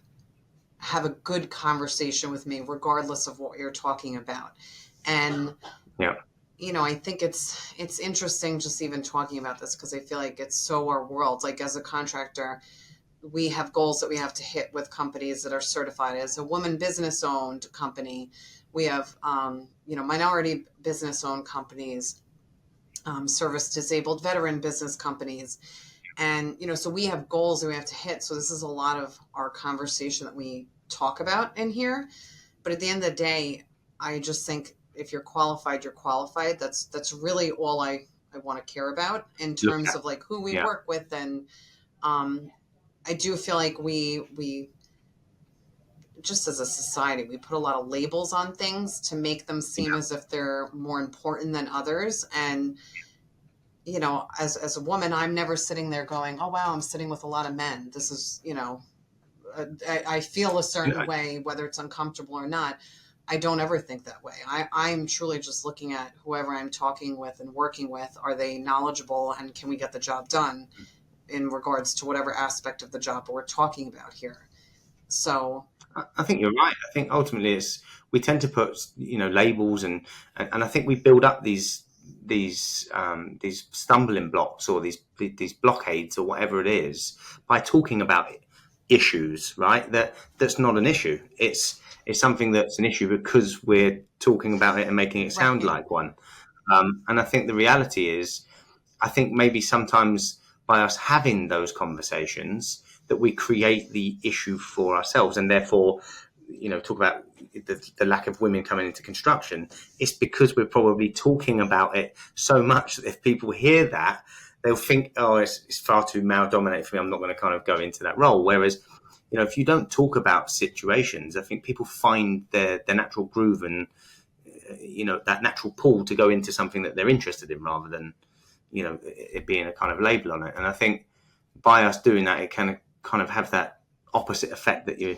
have a good conversation with me regardless of what you're talking about. And Yeah. I think it's interesting just even talking about this because I feel like it's so our world. Like as a contractor, we have goals that we have to hit with companies that are certified as a woman business owned company. We have, minority business owned companies, service disabled veteran business companies. And, so we have goals that we have to hit. So this is a lot of our conversation that we talk about in here. But at the end of the day, I just think if you're qualified, you're qualified. That's really all I want to care about in terms of like who we work with. And I do feel like we just as a society, we put a lot of labels on things to make them seem as if they're more important than others. And, as a woman, I'm never sitting there going, oh, wow, I'm sitting with a lot of men. This is, I feel a certain way, whether it's uncomfortable or not. I don't ever think that way. I'm truly just looking at whoever I'm talking with and working with. Are they knowledgeable and can we get the job done in regards to whatever aspect of the job we're talking about here? So I think you're right. I think ultimately we tend to put labels and I think we build up these stumbling blocks or these blockades or whatever it is by talking about issues, right? That's not an issue. It's something that's an issue because we're talking about it and making it sound like one. And I think the reality is, I think maybe sometimes by us having those conversations that we create the issue for ourselves, and therefore, talk about the lack of women coming into construction. It's because we're probably talking about it so much that if people hear that, they'll think, oh, it's far too male dominated for me. I'm not going to kind of go into that role. Whereas, if you don't talk about situations, I think people find their natural groove and, that natural pull to go into something that they're interested in rather than, it being a kind of label on it. And I think by us doing that, it can kind of have that opposite effect that you're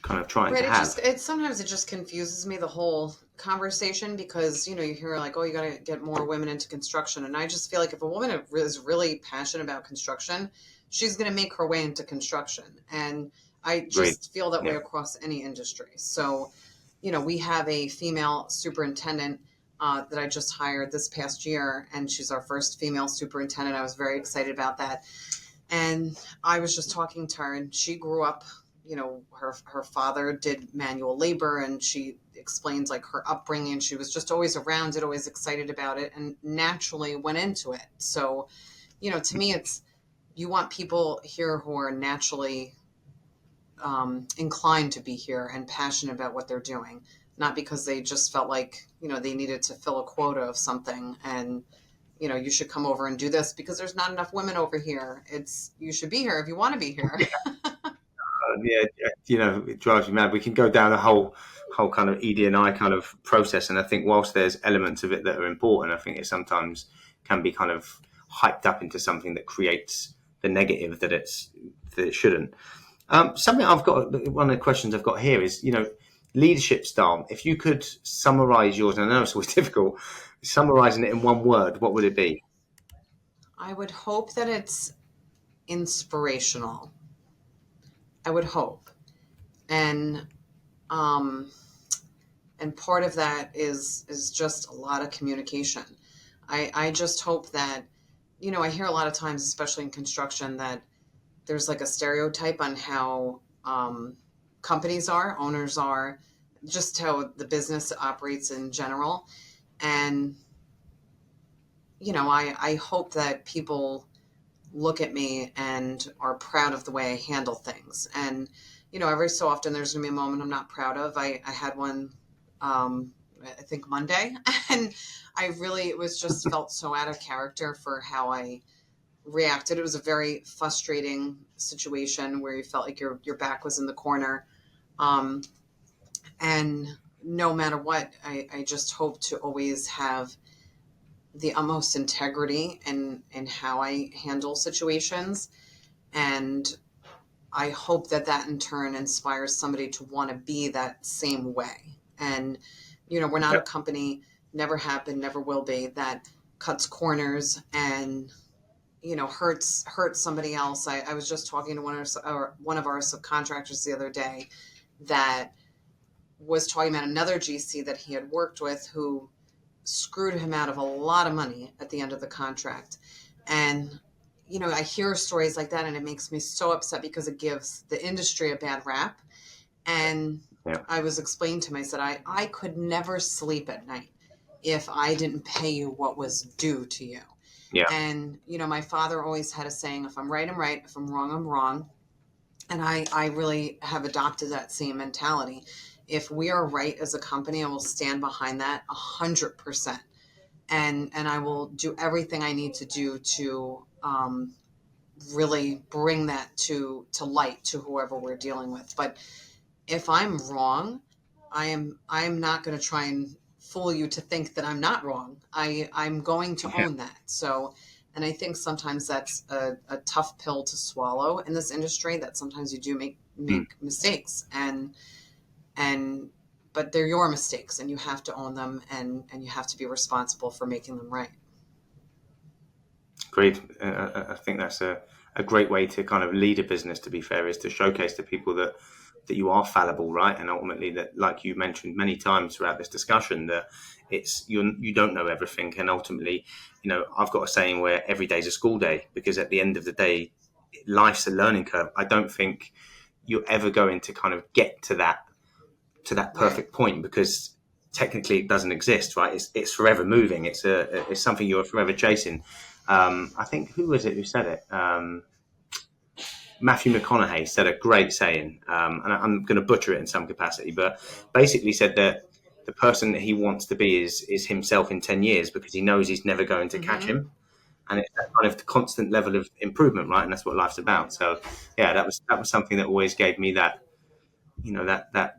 kind of trying to have. Sometimes it just confuses me, the whole conversation, because, you hear like, oh, you got to get more women into construction. And I just feel like if a woman is really passionate about construction, she's going to make her way into construction. And I just feel that way across any industry. So, we have a female superintendent that I just hired this past year, and she's our first female superintendent. I was very excited about that. And I was just talking to her, and she grew up, her father did manual labor, and she explains like her upbringing. She was just always around it, always excited about it, and naturally went into it. So, to me, you want people here who are naturally inclined to be here and passionate about what they're doing, not because they just felt like, they needed to fill a quota of something and, you should come over and do this because there's not enough women over here. You should be here if you want to be here. It drives you mad. We can go down a whole kind of ED&I kind of process. And I think whilst there's elements of it that are important, I think it sometimes can be kind of hyped up into something that creates the negative that it shouldn't. Something I've got, one of the questions I've got here is, leadership style. If you could summarize yours, and I know it's always difficult, summarizing it in one word, what would it be? I would hope that it's inspirational. I would hope. And um, and part of that is just a lot of communication. I just hope that, I hear a lot of times, especially in construction, that there's like a stereotype on how companies are, owners are, just how the business operates in general. And, I hope that people look at me and are proud of the way I handle things. And, every so often there's going to be a moment I'm not proud of. I had one, I think Monday, and it was just felt so out of character for how I reacted. It was a very frustrating situation where you felt like your back was in the corner. Um, and no matter what, I just hope to always have the utmost integrity in how I handle situations. And I hope that in turn inspires somebody to want to be that same way. And, we're not a Yep. company, never have been, never will be, that cuts corners and, hurts somebody else. I was just talking to one of our subcontractors the other day that was talking about another GC that he had worked with who screwed him out of a lot of money at the end of the contract. And, I hear stories like that and it makes me so upset because it gives the industry a bad rap. And Yeah. I was explaining to him, I said, I could never sleep at night if I didn't pay you what was due to you. Yeah. And, my father always had a saying, if I'm right, I'm right. If I'm wrong, I'm wrong. And I really have adopted that same mentality. If we are right as a company, I will stand behind that 100%. And I will do everything I need to do to really bring that to light to whoever we're dealing with. But if I'm wrong, I'm not going to try and fool you to think that I'm not wrong. I'm going to Yeah. own that. So, and I think sometimes that's a tough pill to swallow in this industry, that sometimes you do make mistakes, and but they're your mistakes and you have to own them, and you have to be responsible for making them right. Agreed. I think that's a great way to kind of lead a business, to be fair, is to showcase to people that you are fallible, right? And ultimately that, like you mentioned many times throughout this discussion, that you don't know everything. And ultimately, I've got a saying where every day's a school day, because at the end of the day, life's a learning curve. I don't think you're ever going to kind of get to that Right. perfect point, because technically it doesn't exist, right? It's forever moving. It's something you're forever chasing. I think, who was it who said it? Matthew McConaughey said a great saying, and I'm going to butcher it in some capacity, but basically said that the person that he wants to be is himself in 10 years, because he knows he's never going to catch Mm-hmm. him. And it's that kind of constant level of improvement, right? And that's what life's about. So, yeah, that was something that always gave me that, that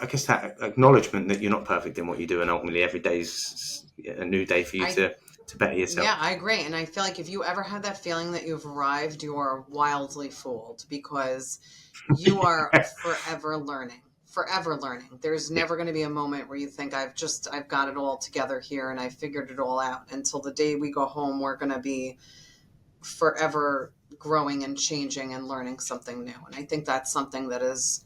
I guess, that acknowledgement that you're not perfect in what you do, and ultimately every day's a new day for you I to better yourself. Yeah, I agree. And I feel like if you ever had that feeling that you've arrived, you are wildly fooled, because you are forever learning. Forever learning. There's never going to be a moment where you think I've got it all together here and I figured it all out. Until the day we go home, we're going to be forever growing and changing and learning something new. And I think that's something that is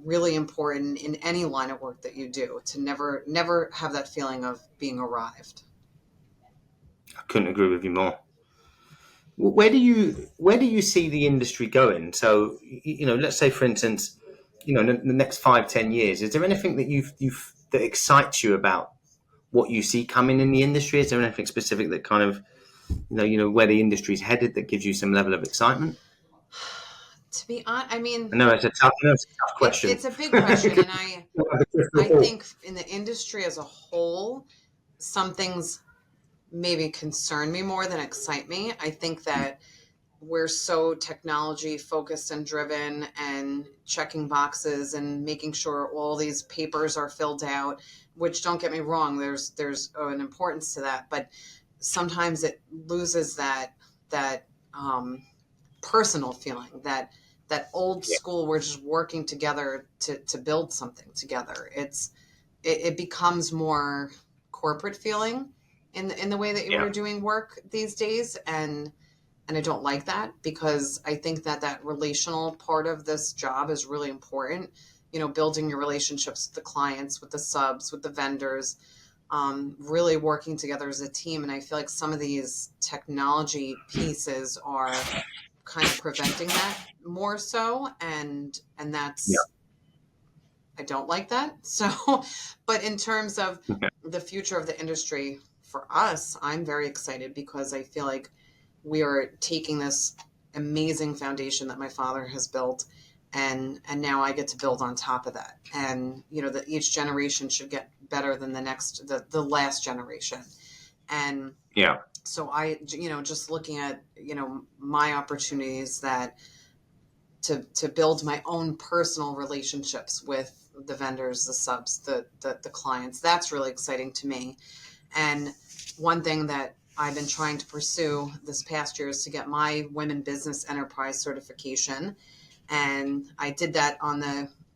really important in any line of work that you do, to never have that feeling of being arrived. I couldn't agree with you more. Where do you see the industry going? So, let's say, for instance, in the next 5-10 years, is there anything that you've that excites you about what you see coming in the industry? Is there anything specific that kind of, where the industry's headed, that gives you some level of excitement? To be honest, I mean, I know it's a tough question. it's a big question, and I think in the industry as a whole, some things maybe concern me more than excite me. I think that we're so technology focused and driven and checking boxes and making sure all these papers are filled out, which, don't get me wrong, there's an importance to that, but sometimes it loses that personal feeling, that old school, we're just working together to build something together. It becomes more corporate feeling in the way that you Yeah. were doing work these days, and I don't like that, because I think that relational part of this job is really important. Building your relationships with the clients, with the subs, with the vendors, really working together as a team. And I feel like some of these technology pieces are kind of preventing that more so, and Yeah. that's, I don't like that. So, but in terms of Okay. the future of the industry for us, I'm very excited, because I feel like we are taking this amazing foundation that my father has built, and now I get to build on top of that. And that each generation should get better than the last generation. And Yeah. so I, just looking at, my opportunities that to build my own personal relationships with the vendors, the subs, the clients. That's really exciting to me. And one thing that I've been trying to pursue this past year is to get my Women Business Enterprise certification. And I did that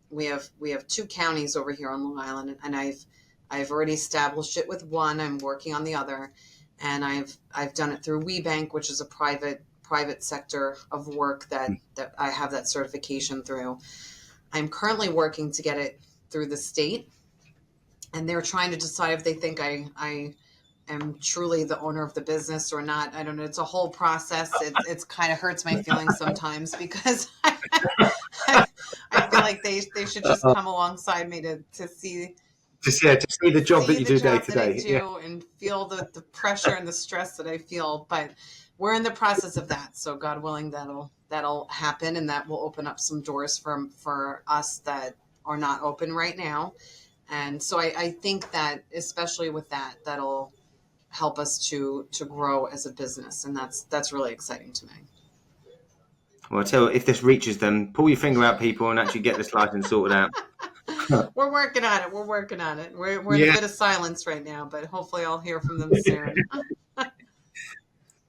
we have two counties over here on Long Island, and I've already established it with one. I'm working on the other, and I've done it through WeBank, which is a private sector of work that I have that certification through. I'm currently working to get it through the state, and they're trying to decide if they think I am truly the owner of the business or not. I don't know. It's a whole process. It's kind of hurts my feelings sometimes, because I feel like they should just come alongside me to see To see the job that you the do day job to that I day. Yeah. do, and feel the pressure and the stress that I feel. But we're in the process of that. So God willing, that'll happen, and that will open up some doors for us that are not open right now. And so I think that, especially with that'll help us to grow as a business, and that's really exciting to me. Well, I tell you, if this reaches them, pull your finger out, people, and actually get this license sorted out. We're working on it. We're working on it. We're in a Yeah. bit of silence right now, but hopefully I'll hear from them soon.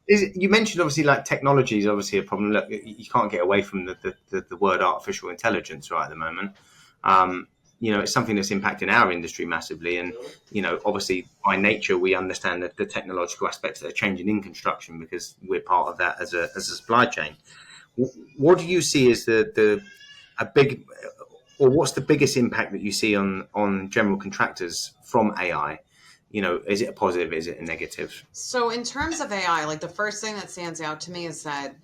You mentioned obviously like technology is obviously a problem. Look, you can't get away from the word artificial intelligence right at the moment. It's something that's impacting our industry massively, and obviously by nature we understand that the technological aspects that are changing in construction, because we're part of that as a supply chain. What do you see as a big, or what's the biggest impact that you see on general contractors from AI? Is it a positive? Is it a negative? So in terms of AI, like, the first thing that stands out to me is that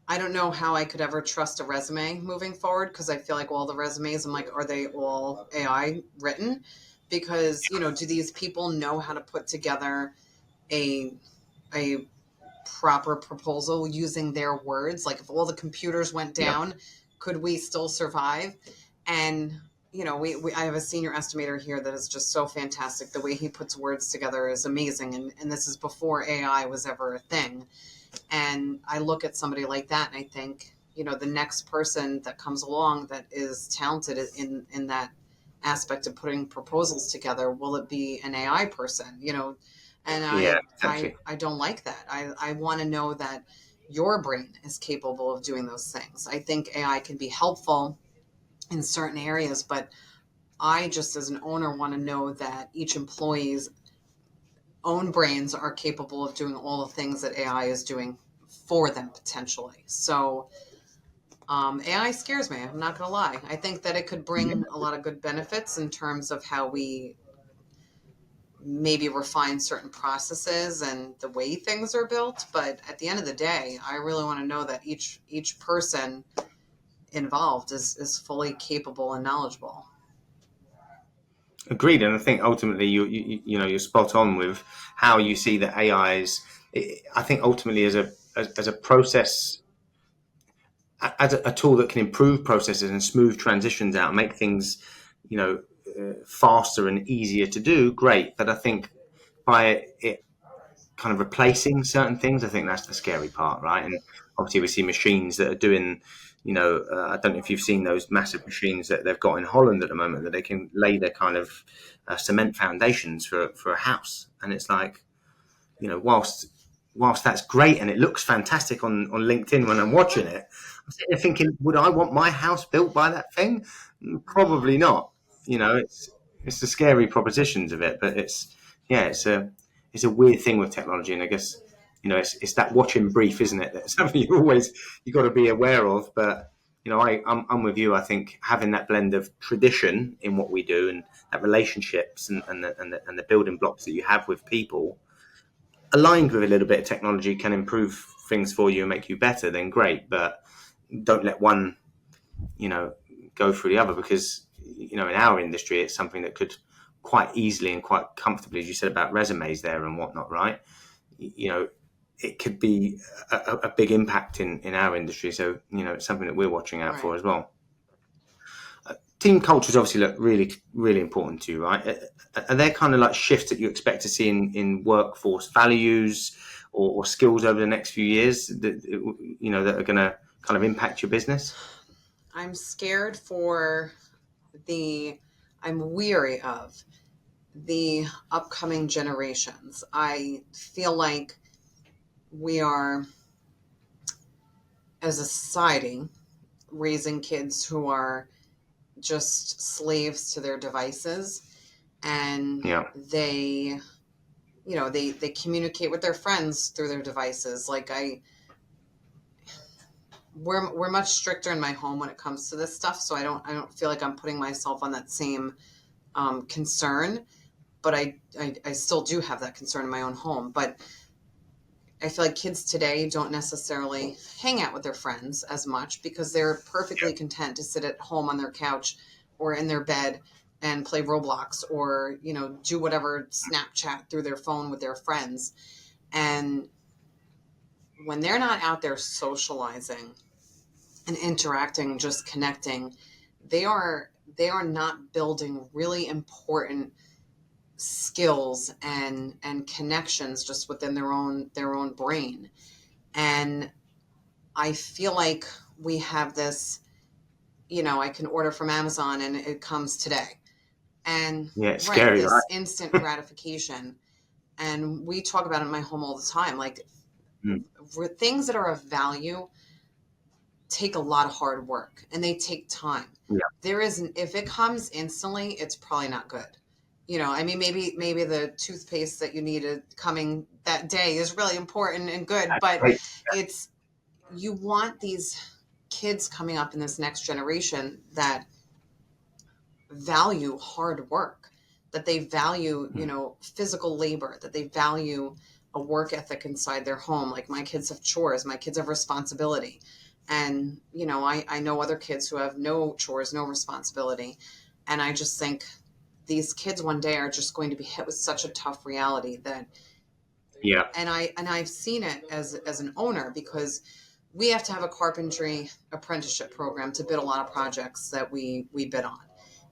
I don't know how I could ever trust a resume moving forward, because I feel like all the resumes, I'm like, are they all AI written? Because, do these people know how to put together a a proper proposal using their words? Like, if all the computers went Yeah. down, could we still survive? And we I have a senior estimator here that is just so fantastic. The way he puts words together is amazing, and this is before AI was ever a thing. And I look at somebody like that, and I think, the next person that comes along that is talented in that aspect of putting proposals together, will it be an AI person? And Yeah, I don't like that. I want to know that your brain is capable of doing those things. I think AI can be helpful in certain areas, but I, just as an owner, want to know that each employee's own brains are capable of doing all the things that AI is doing for them potentially. So AI scares me. I'm not going to lie. I think that it could bring a lot of good benefits in terms of how we maybe refine certain processes and the way things are built. But at the end of the day, I really want to know that each person involved is fully capable and knowledgeable. agreed. And I think ultimately you're spot on with how you see that AI is. I think ultimately as a process, as a tool that can improve processes and smooth transitions out, make things faster and easier to do. Great, but I think by it kind of replacing certain things, I think that's the scary part, right? And obviously we see machines that are doing, I don't know if you've seen those massive machines that they've got in Holland at the moment, that they can lay their kind of cement foundations for a house. And it's like, whilst whilst that's great and it looks fantastic on LinkedIn when I'm watching it, I'm sitting there thinking, would I want my house built by that thing? Probably not. It's the scary propositions of it, but it's a weird thing with technology, and I guess it's that watching brief, isn't it? That's something you got to be aware of. But I'm with you. I think having that blend of tradition in what we do and that relationships and the building blocks that you have with people aligned with a little bit of technology can improve things for you and make you better, then great. But don't let one, go through the other, because, in our industry, it's something that could quite easily and quite comfortably, as you said about resumes there and whatnot, right? It could be a big impact in our industry. So, it's something that we're watching out for as well. Team cultures obviously look really, really important to you, right? Are there kind of like shifts that you expect to see in workforce values or skills over the next few years that that are going to kind of impact your business? I'm scared for I'm weary of the upcoming generations. I feel like we are, as a society, raising kids who are just slaves to their devices, and they they communicate with their friends through their devices. Like we're much stricter in my home when it comes to this stuff, so I don't feel like I'm putting myself on that same concern, but I still do have that concern in my own home. But I feel like kids today don't necessarily hang out with their friends as much because they're perfectly content to sit at home on their couch or in their bed and play Roblox or, do whatever, Snapchat through their phone with their friends. And when they're not out there socializing and interacting, just connecting, they are not building really important skills and connections just within their own brain. And I feel like we have this, I can order from Amazon and it comes today. And it's scary, this right? instant gratification. And we talk about it in my home all the time. Like things that are of value take a lot of hard work and they take time. If it comes instantly, it's probably not good. Maybe the toothpaste that you needed coming that day is really important and good, but you want these kids coming up in this next generation that value hard work, that they value, physical labor, that they value a work ethic inside their home. Like my kids have chores, my kids have responsibility. And, I know other kids who have no chores, no responsibility. And I just think these kids one day are just going to be hit with such a tough reality that, and I've seen it as an owner, because we have to have a carpentry apprenticeship program to bid a lot of projects that we bid on.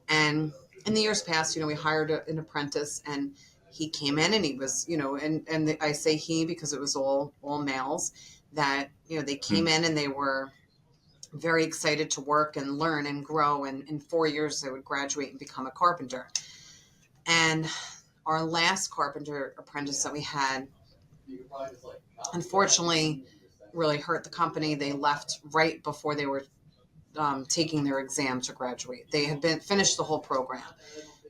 And in the years past, we hired an apprentice, and he came in and he was, and I say he because it was all males that, they came in and they were very excited to work and learn and grow. And in 4 years, they would graduate and become a carpenter. And our last carpenter apprentice that we had, unfortunately, really hurt the company. They left right before they were taking their exam to graduate. They had finished the whole program.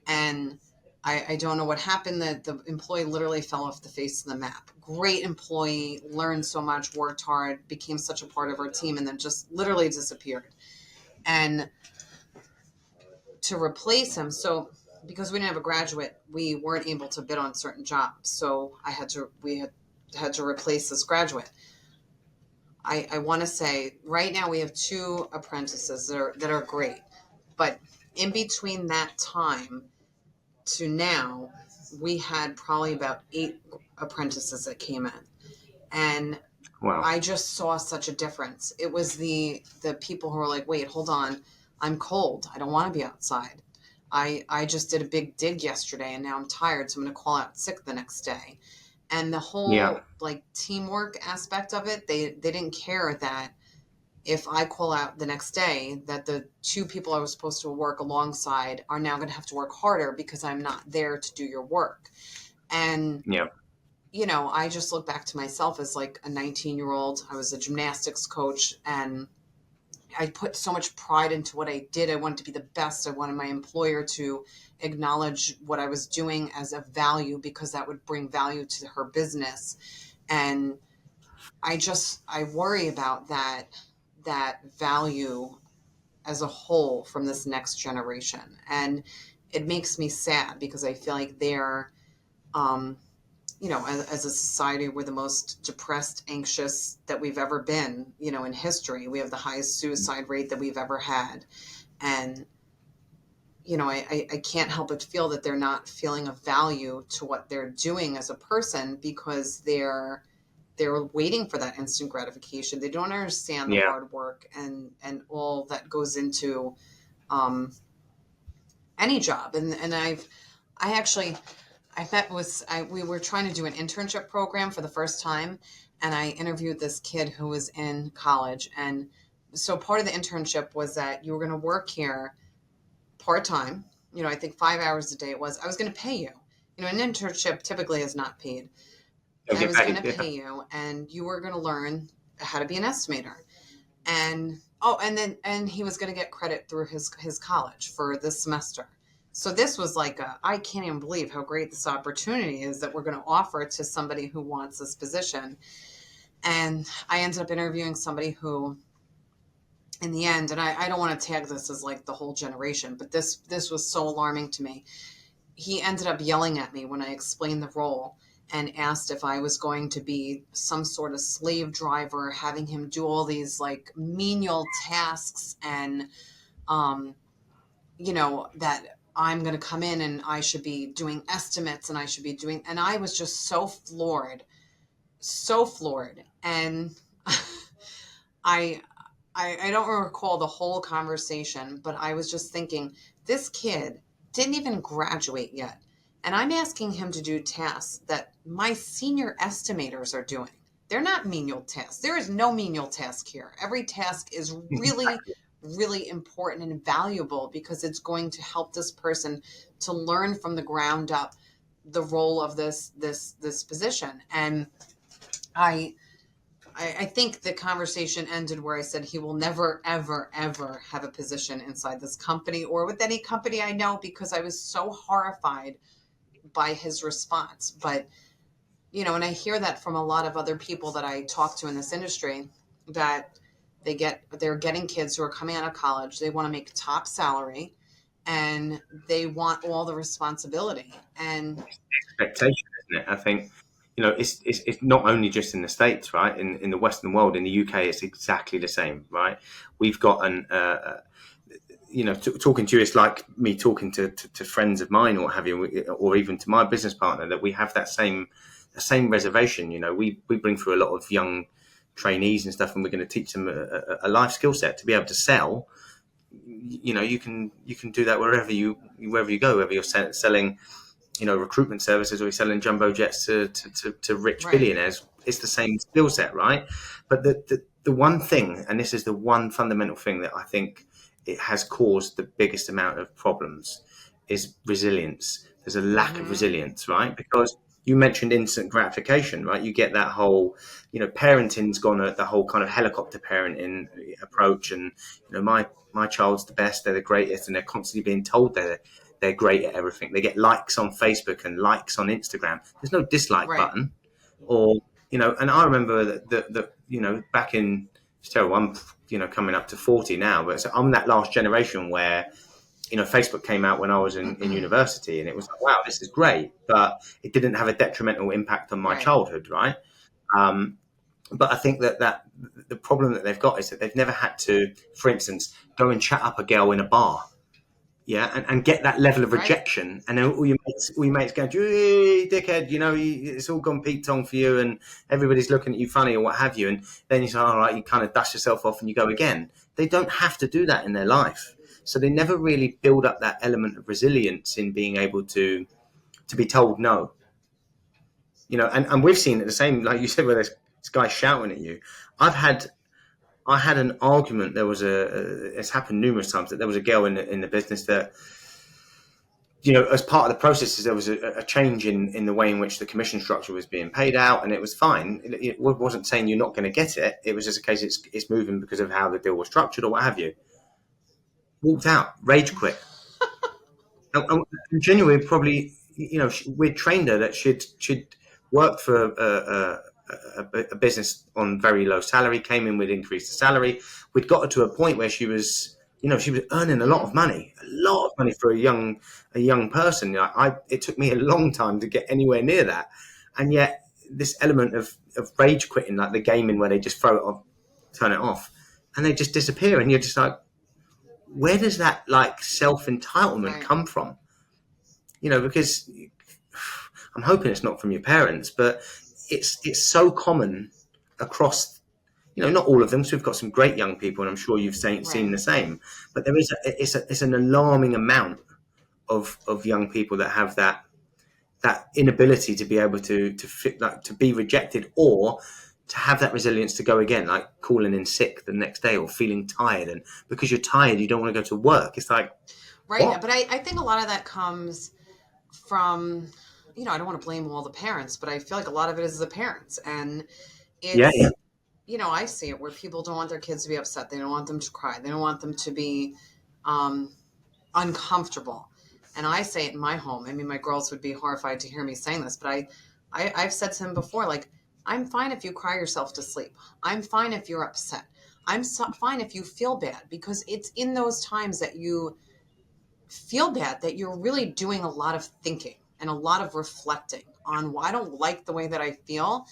And I don't know what happened. The employee literally fell off the face of the map. Great employee, learned so much, worked hard, became such a part of our team, and then just literally disappeared. And to replace him, so because we didn't have a graduate, we weren't able to bid on certain jobs. So we had to replace this graduate. I want to say right now we have 2 apprentices that are great, but in between that time to now, we had probably about 8 apprentices that came in, and I just saw such a difference. It was the people who were like, wait, hold on, I'm cold, I don't want to be outside. I just did a big dig yesterday and now I'm tired, so I'm going to call out sick the next day. And the whole like teamwork aspect of it, they didn't care that if I call out the next day that the 2 people I was supposed to work alongside are now going to have to work harder because I'm not there to do your work. And I just look back to myself as like a 19-year-old. I was a gymnastics coach, and I put so much pride into what I did. I wanted to be the best. I wanted my employer to acknowledge what I was doing as a value, because that would bring value to her business. And I worry about that value as a whole from this next generation. And it makes me sad, because I feel like they're, um, as a society, we're the most depressed, anxious that we've ever been, in history. We have the highest suicide rate that we've ever had. And, I can't help but feel that they're not feeling a value to what they're doing as a person, because they're waiting for that instant gratification. They don't understand the Yeah. hard work and all that goes into, um, any job. And I actually, I met with, we were trying to do an internship program for the first time, and I interviewed this kid who was in college. And so part of the internship was that you were going to work here part time. I think 5 hours a day it was. I was going to pay you. An internship typically is not paid. Don't I get was going paid. to Yeah. pay you, and you were going to learn how to be an estimator. And he was going to get credit through his college for this semester. So this was like I can't even believe how great this opportunity is that we're going to offer to somebody who wants this position. And I ended up interviewing somebody who, in the end, and I don't want to tag this as like the whole generation, but this was so alarming to me. He ended up yelling at me when I explained the role, and asked if I was going to be some sort of slave driver, having him do all these like menial tasks, and that I'm going to come in and I should be doing estimates, and and I was just so floored. And I, I don't recall the whole conversation, but I was just thinking, this kid didn't even graduate yet. And I'm asking him to do tasks that my senior estimators are doing. They're not menial tasks. There is no menial task here. Every task is really, really important and valuable, because it's going to help this person to learn from the ground up the role of this position. And I I think the conversation ended where I said he will never, ever, ever have a position inside this company or with any company I know, because I was so horrified by his response. But, and I hear that from a lot of other people that I talk to in this industry, that they're getting kids who are coming out of college. They want to make top salary, and they want all the responsibility. And Expectation, isn't it? I think it's not only just in the States, right? In the Western world, in the UK, it's exactly the same, right? We've got talking to you, it's like me talking to friends of mine or what have you, or even to my business partner, that we have the same reservation. We bring through a lot of young trainees and stuff, and we're going to teach them a life skill set to be able to sell. You can do that wherever you go, whether you're selling recruitment services or you're selling jumbo jets to rich right, billionaires. It's the same skill set, right? But the one thing, and this is the one fundamental thing that I think it has caused the biggest amount of problems, is resilience. There's a lack of mm-hmm, resilience, right? Because you mentioned instant gratification, right? You get that whole, parenting's gone the whole kind of helicopter parenting approach, and my child's the best, they're the greatest, and they're constantly being told they're great at everything. They get likes on Facebook and likes on Instagram. There's no dislike right, button, or and I remember that back in, it's terrible, I'm coming up to 40 now, but so I'm that last generation where Facebook came out when I was in university, and it was like, wow, this is great, but it didn't have a detrimental impact on my right, childhood, right? Um, but I think that the problem that they've got is that they've never had to, for instance, go and chat up a girl in a bar, yeah, and get that level of right, rejection, and then all your mates go, "Hey, dickhead, it's all gone Pete Tong for you, and everybody's looking at you funny or what have you," and then you say, "All right," you kind of dust yourself off and you go again. They don't have to do that in their life, so they never really build up that element of resilience in being able to be told no, and we've seen it the same, like you said, where there's this guy shouting at you. I've had I had an argument. It's happened numerous times that there was a girl in the business that as part of the processes, there was a change in the way in which the commission structure was being paid out, and it was fine. It wasn't saying you're not going to get it. It was just a case it's moving because of how the deal was structured or what have you. Walked out, rage quit. And genuinely, probably, we'd trained her that she'd worked for a business on very low salary, came in with increased the salary. We'd got her to a point where she was earning a lot of money, for a young person. It took me a long time to get anywhere near that, and yet this element of rage quitting, like the gaming where they just throw it off, turn it off, and they just disappear, and you're just like, where does that like self entitlement come from? Because I'm hoping it's not from your parents, but it's so common across, not all of them. So we've got some great young people, and I'm sure you've seen the same. But there is it's an alarming amount of young people that have that inability to be able to fit, like, to be rejected, or to have that resilience to go again, like calling in sick the next day or feeling tired, and because you're tired, you don't want to go to work. It's like, right. what? But I think a lot of that comes from, I don't want to blame all the parents, but I feel like a lot of it is the parents, and it's, I see it where people don't want their kids to be upset. They don't want them to cry. They don't want them to be uncomfortable. And I say it in my home. I mean, my girls would be horrified to hear me saying this, but I've said to him before, like, I'm fine if you cry yourself to sleep. I'm fine if you're upset. I'm fine if you feel bad, because it's in those times that you feel bad that you're really doing a lot of thinking and a lot of reflecting on, well, I don't like the way that I feel.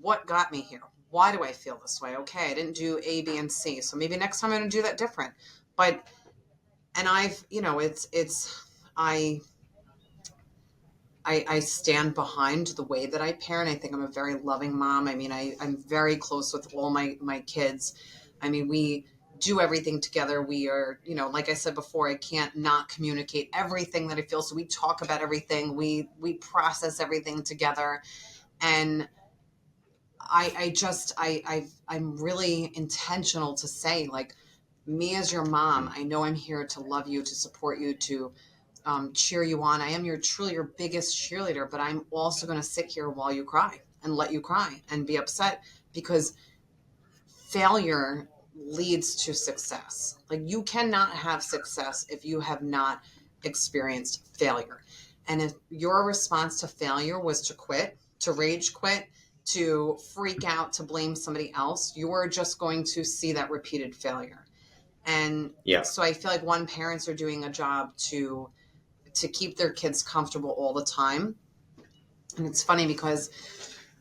What got me here? Why do I feel this way? Okay, I didn't do A, B, and C, so maybe next time I'm going to do that different. But, and I stand behind the way that I parent. I think I'm a very loving mom. I mean, I'm very close with all my kids. I mean, we do everything together. We are, like I said before, I can't not communicate everything that I feel. So we talk about everything. We process everything together. And I'm really intentional to say, like, me as your mom, I know I'm here to love you, to support you, to cheer you on. I am truly your biggest cheerleader, but I'm also going to sit here while you cry and let you cry and be upset, because failure leads to success. Like, you cannot have success if you have not experienced failure. And if your response to failure was to quit, to rage quit, to freak out, to blame somebody else, you're just going to see that repeated failure. And so I feel like parents are doing a job to keep their kids comfortable all the time. And it's funny because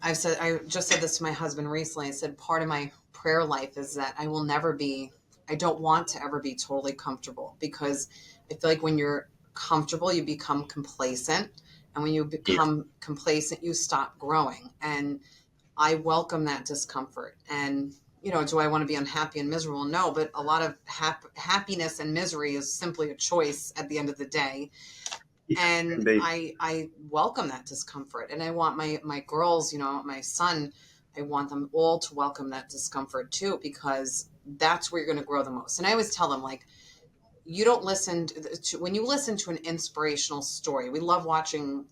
I just said this to my husband recently. I said, part of my prayer life is that I don't want to ever be totally comfortable, because I feel like when you're comfortable, you become complacent. And when you become complacent, you stop growing. And I welcome that discomfort. And, do I want to be unhappy and miserable? No, but a lot of happiness and misery is simply a choice at the end of the day. And I welcome that discomfort. And I want my girls, my son, I want them all to welcome that discomfort too, because that's where you're going to grow the most. And I always tell them, like, you don't listen to when you listen to an inspirational story. We love watching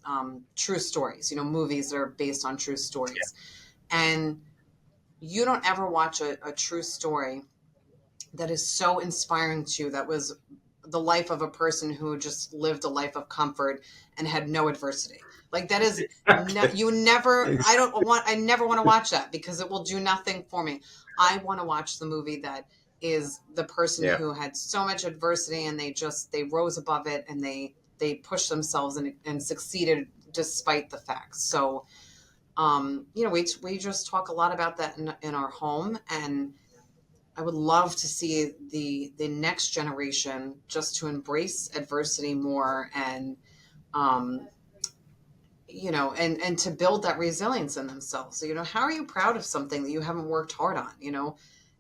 true stories, movies that are based on true stories. And you don't ever watch a true story that is so inspiring to you, that was the life of a person who just lived a life of comfort and had no adversity. Like, that is, I never want to watch that, because it will do nothing for me. I want to watch the movie that is the person who had so much adversity, and they rose above it, and they pushed themselves and succeeded despite the facts. So, we just talk a lot about that in our home, and I would love to see the next generation just to embrace adversity more, and and to build that resilience in themselves. So, how are you proud of something that you haven't worked hard on?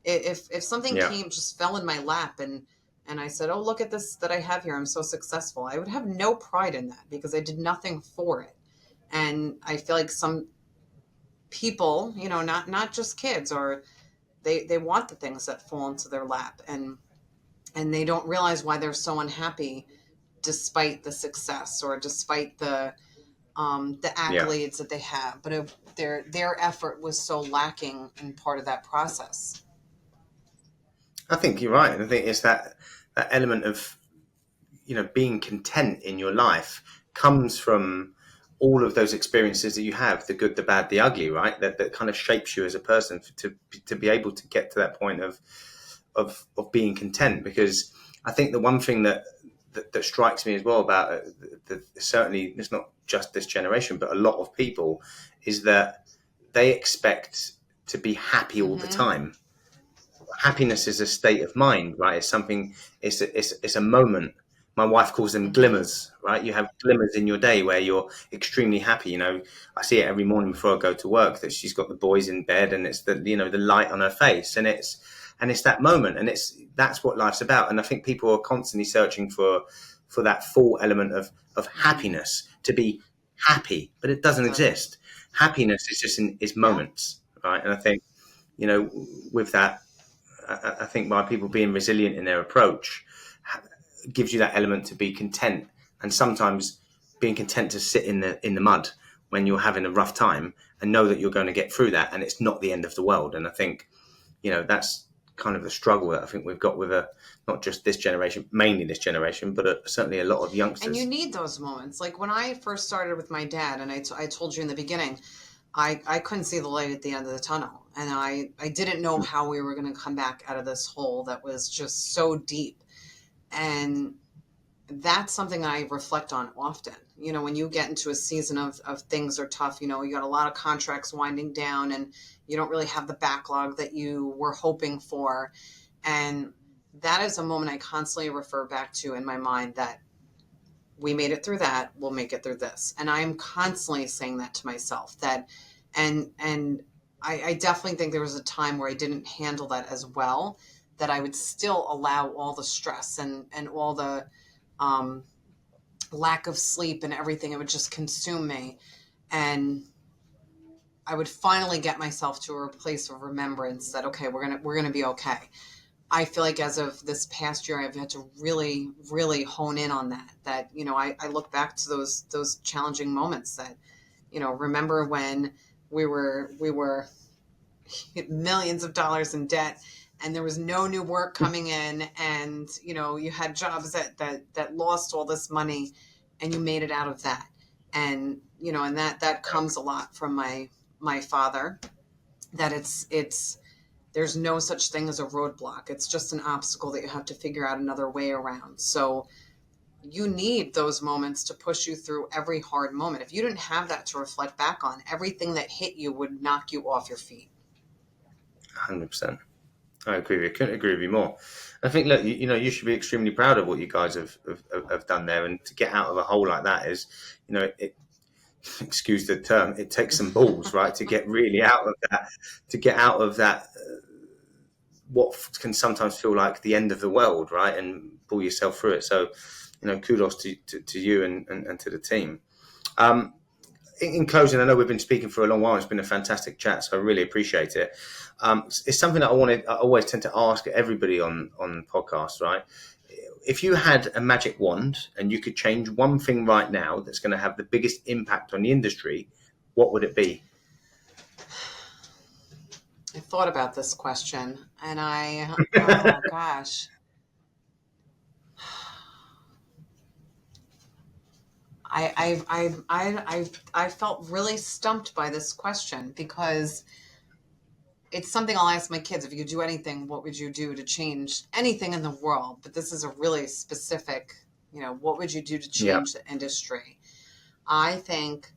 If something just fell in my lap, and I said, oh, look at this that I have here, I'm so successful, I would have no pride in that, because I did nothing for it. And I feel like some people, not just kids, or they want the things that fall into their lap, and they don't realize why they're so unhappy despite the success or despite the Yeah. accolades that they have, but their effort was so lacking in part of that process. I think you're right. And I think it's that element of, being content in your life comes from all of those experiences that you have, the good, the bad, the ugly, right? That kind of shapes you as a person to be able to get to that point of being content. Because I think the one thing that strikes me as well about certainly it's not just this generation, but a lot of people, is that they expect to be happy all the Mm-hmm. time. Happiness is a state of mind, right? It's something. It's a moment. My wife calls them Mm-hmm. glimmers, right? You have glimmers in your day where you're extremely happy. I see it every morning before I go to work that she's got the boys in bed and it's the light on her face, and it's that moment, and that's what life's about. And I think people are constantly searching for that full element of happiness, to be happy, but it doesn't Doesn't. exist. Happiness is just is Yeah. moments, right? And I think with that, I think by people being resilient in their approach gives you that element to be content, and sometimes being content to sit in the mud when you're having a rough time and know that you're going to get through that, and it's not the end of the world. And I think that's kind of the struggle that I think we've got with not just this generation, mainly this generation, but certainly a lot of youngsters. And you need those moments. Like when I first started with my dad, and I told you in the beginning, I couldn't see the light at the end of the tunnel. And I didn't know how we were going to come back out of this hole that was just so deep. And that's something I reflect on often. When you get into a season of things are tough, you got a lot of contracts winding down and you don't really have the backlog that you were hoping for. And that is a moment I constantly refer back to in my mind, that we made it through that, we'll make it through this. And I'm constantly saying that to myself, and I definitely think there was a time where I didn't handle that as well, that I would still allow all the stress and all the um, lack of sleep and everything. It would just consume me. And I would finally get myself to a place of remembrance that, okay, we're gonna be okay. I feel like as of this past year, I've had to really, really hone in on that, I look back to those challenging moments that, remember when we were millions of dollars in debt and there was no new work coming in, and, you had jobs that lost all this money, and you made it out of that. And, and that comes a lot from my father, that it's there's no such thing as a roadblock. It's just an obstacle that you have to figure out another way around. So you need those moments to push you through every hard moment. If you didn't have that to reflect back on, everything that hit you would knock you off your feet. 100%. I agree with you. Couldn't agree with you more. I think, look, you should be extremely proud of what you guys have done there, and to get out of a hole like that is, excuse the term, it takes some balls, right, to get really out of that, what can sometimes feel like the end of the world, right, and pull yourself through it. So, kudos to you and to the team. In closing, I know we've been speaking for a long while. It's been a fantastic chat, so I really appreciate it. It's something that I always tend to ask everybody on podcasts, right? If you had a magic wand and you could change one thing right now that's going to have the biggest impact on the industry, what would it be? I thought about this question, and oh gosh. I felt really stumped by this question, because it's something I'll ask my kids. If you could do anything, what would you do to change anything in the world? But this is a really specific, what would you do to Yeah, change the industry? I think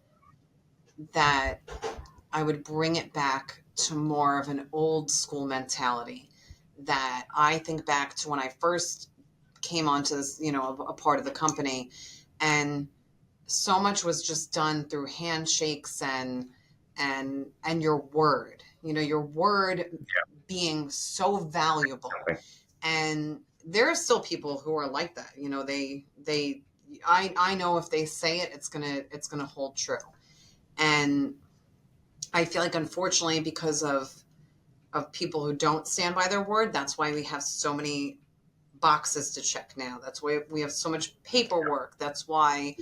that I would bring it back to more of an old school mentality. That I think back to when I first came onto this, a part of the company, and so much was just done through handshakes and your word. Your word being so valuable. exactly. And there are still people who are like that. I know if they say it, it's gonna hold true. And I feel like, unfortunately, because of people who don't stand by their word, that's why we have so many boxes to check now. That's why we have so much paperwork. That's why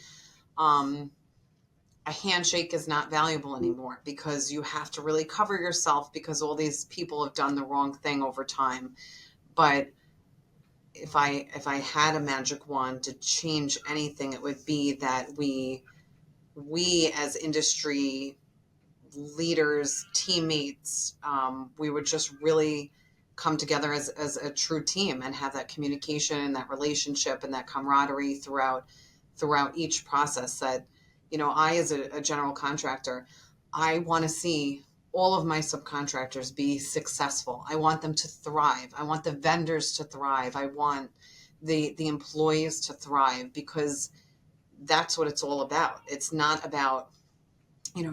a handshake is not valuable anymore, because you have to really cover yourself because all these people have done the wrong thing over time. But if I had a magic wand to change anything, it would be that we as industry leaders, teammates, we would just really come together as a true team and have that communication and that relationship and that camaraderie throughout each process. That, I, as a general contractor, I want to see all of my subcontractors be successful. I want them to thrive. I want the vendors to thrive. I want the employees to thrive, because that's what it's all about. It's not about,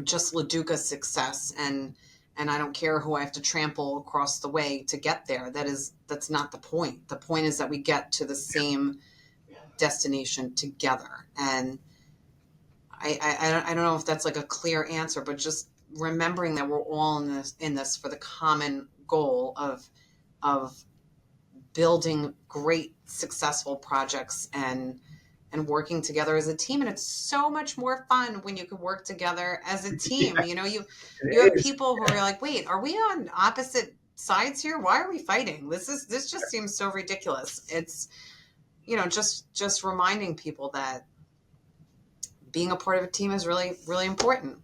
just LoDuca's success and I don't care who I have to trample across the way to get there. That's not the point. The point is that we get to the same destination together. And I don't know if that's like a clear answer, but just remembering that we're all in this for the common goal of building great, successful projects and working together as a team. And it's so much more fun when you can work together as a team. Yeah, You have people who are like, wait, are we on opposite sides here? Why are we fighting? This just seems so ridiculous. It's, just reminding people that being a part of a team is really, really important.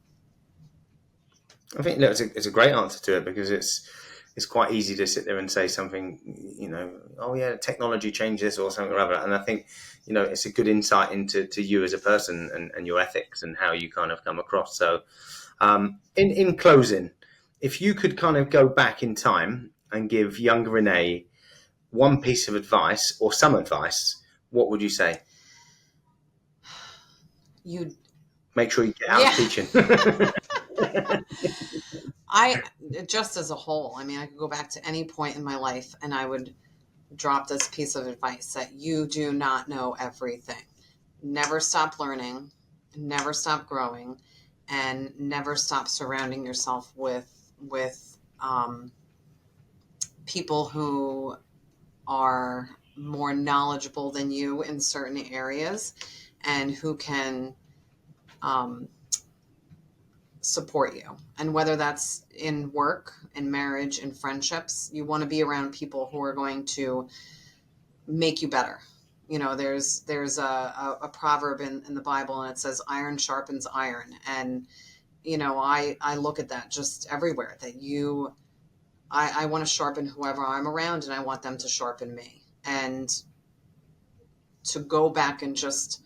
I think it's a great answer to it, because it's quite easy to sit there and say something, oh yeah, technology changed this or something or other. And I think, it's a good insight into you as a person and your ethics and how you kind of come across. So in closing, if you could kind of go back in time and give younger Renee one piece of advice or some advice, what would you say? You make sure you get out of teaching. I, just as a whole, I could go back to any point in my life and I would drop this piece of advice, that you do not know everything. Never stop learning, never stop growing, and never stop surrounding yourself with people who are more knowledgeable than you in certain areas and who can support you. And whether that's in work, in marriage, in friendships, you want to be around people who are going to make you better. There's a proverb in the Bible, and it says iron sharpens iron. And, I look at that just everywhere, that I want to sharpen whoever I'm around, and I want them to sharpen me. And to go back and just,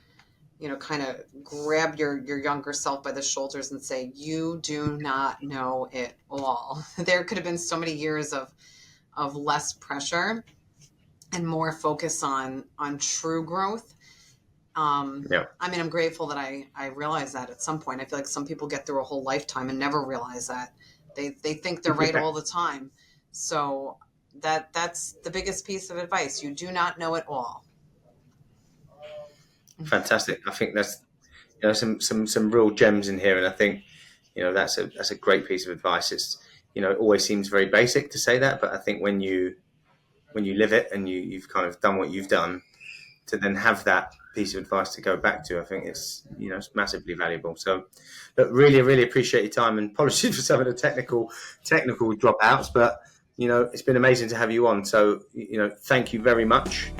kind of grab your younger self by the shoulders and say, you do not know it all. There could have been so many years of less pressure and more focus on true growth. I'm grateful that I realized that at some point. I feel like some people get through a whole lifetime and never realize that. They think they're right all the time. So that's the biggest piece of advice. You do not know it all. Fantastic. I think that's some real gems in here, and I think that's a great piece of advice. It's it always seems very basic to say that, but I think when you live it and you've kind of done what you've done, to then have that piece of advice to go back to, I think it's it's massively valuable. So, look, really, really appreciate your time, and apologies for some of the technical dropouts, but it's been amazing to have you on. So thank you very much.